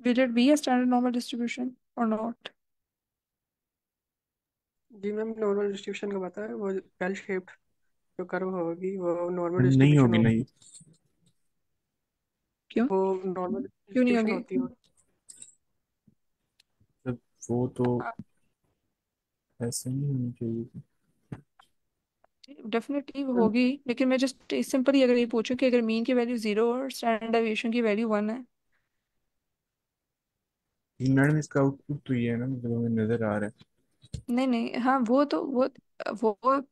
Will it be a standard normal distribution or not? जी मैम, नॉर्मल डिस्ट्रीब्यूशन का पता है, वो बेल शेप्ड जो कर्व होगी वो नॉर्मल नहीं डिस्ट्रीब्यूशन होगी, होगी। नहीं। क्यों? वो नॉर्मल क्यों नहीं डिस्ट्रीब्यूशन होगी? होती है। मतलब वो तो ऐसे नहीं होनी चाहिए थी। डेफिनेटली होगी, लेकिन मैं जस्ट सिंपली अगर ये पूछूं कि अगर मीन की वैल्यू 0 और स्टैंडर्ड डेविएशन की वैल्यू 1 है। मैडम इसका आउटपुट तो ये है ना, मतलब हमें नजर आ रहा है। नहीं नहीं, हाँ वो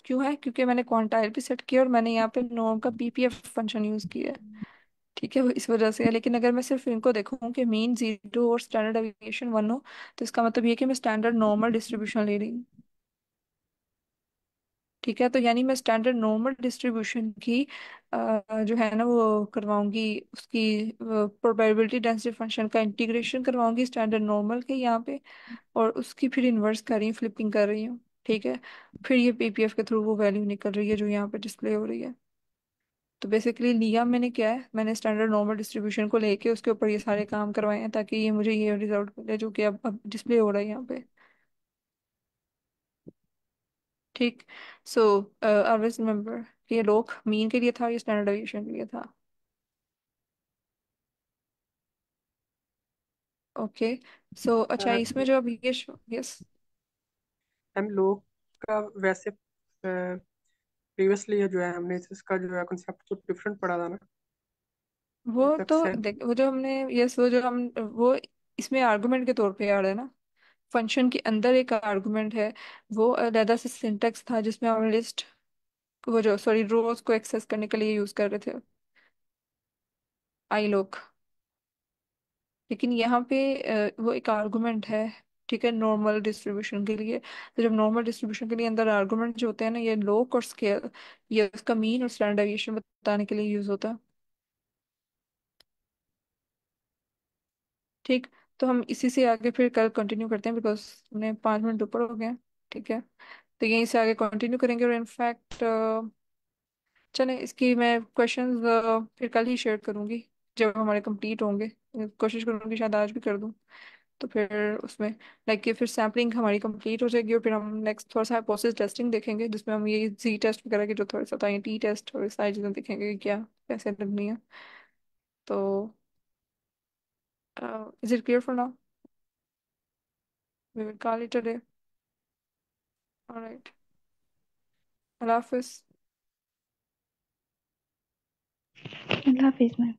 क्यों है? क्योंकि मैंने क्वांटाइल भी सेट किया और मैंने यहाँ पे नॉर्म का पीपीएफ फंक्शन यूज किया है। ठीक है, वो इस वजह से है। लेकिन अगर मैं सिर्फ इनको देखूं कि मीन 0 और स्टैंडर्ड डेविएशन 1 हो, तो इसका मतलब ये है कि मैं स्टैंडर्ड नॉर्मल डिस्ट्रीब्यूशन ले रही हूँ। ठीक है, तो यानी मैं स्टैंडर्ड नॉर्मल डिस्ट्रीब्यूशन की जो है ना वो करवाऊंगी, उसकी प्रोबेबिलिटी डेंसिटी फंक्शन का इंटीग्रेशन करवाऊंगी स्टैंडर्ड नॉर्मल के यहाँ पे, और उसकी फिर इन्वर्स कर रही हूँ, फ्लिपिंग कर रही हूँ। ठीक है, फिर ये पीपीएफ के थ्रू वो वैल्यू निकल रही है जो यहाँ पे डिस्प्ले हो रही है। तो बेसिकली लिया मैंने क्या है, मैंने स्टैंडर्ड नॉर्मल डिस्ट्रीब्यूशन को लेके उसके ऊपर ये सारे काम करवाए हैं ताकि ये मुझे ये रिजल्ट मिले जो कि अब डिस्प्ले हो रहा है यहाँ पे। ठीक। सो ऑलवेज रिमेम्बर कि ये लोग मीन के लिए था, ये स्टैंडर्ड डेविएशन के लिए था। ओके। सो अच्छा, इसमें जो अब ये यस। हम लोग का वैसे प्रीवियसली जो है हमने इसका जो है कंसेप्ट तो डिफरेंट पढ़ा था ना। वो तक तो से देख, वो जो हमने यस वो जो हम वो इसमें आर्गुमेंट के तौर पे याद है ना, फंक्शन के अंदर एक आर्गुमेंट है। वो अलग से सिंटेक्स था जिसमें हम लिस्ट, वो जो सॉरी रोज को एक्सेस करने के लिए यूज कर रहे थे आई लोग। लेकिन यहाँ पे वो एक आर्गुमेंट है। ठीक है, नॉर्मल डिस्ट्रीब्यूशन के लिए। तो जब नॉर्मल डिस्ट्रीब्यूशन के लिए अंदर आर्गुमेंट जो होते हैं ना, ये लोग और स्केल, ये उसका मीन और स्टैंडर्ड डेविएशन बताने के लिए यूज होता है। ठीक। तो हम इसी से आगे फिर कल कंटिन्यू करते हैं, बिकॉज हमने 5 मिनट ऊपर हो गए हैं। ठीक है, तो यहीं से आगे कंटिन्यू करेंगे। और इनफैक्ट चलें, इसकी मैं क्वेश्चंस फिर कल ही शेयर करूंगी जब हमारे कंप्लीट होंगे। कोशिश करूंगी शायद आज भी कर दूं। तो फिर उसमें लाइक कि फिर सैम्पलिंग हमारी कंप्लीट हो जाएगी और फिर हम नेक्स्ट थोड़ा सा हाइपोथेसिस टेस्टिंग देखेंगे, जिसमें हम ये जी टेस्ट वगैरह की जो थोड़ा सा होता है, टी टेस्ट और ये सारी चीज़ें देखेंगे कि क्या कैसे लगनी है। तो is it clear for now? We will call it a day. Alright, अल्लाह हाफिज। अल्लाह हाफिज मैम।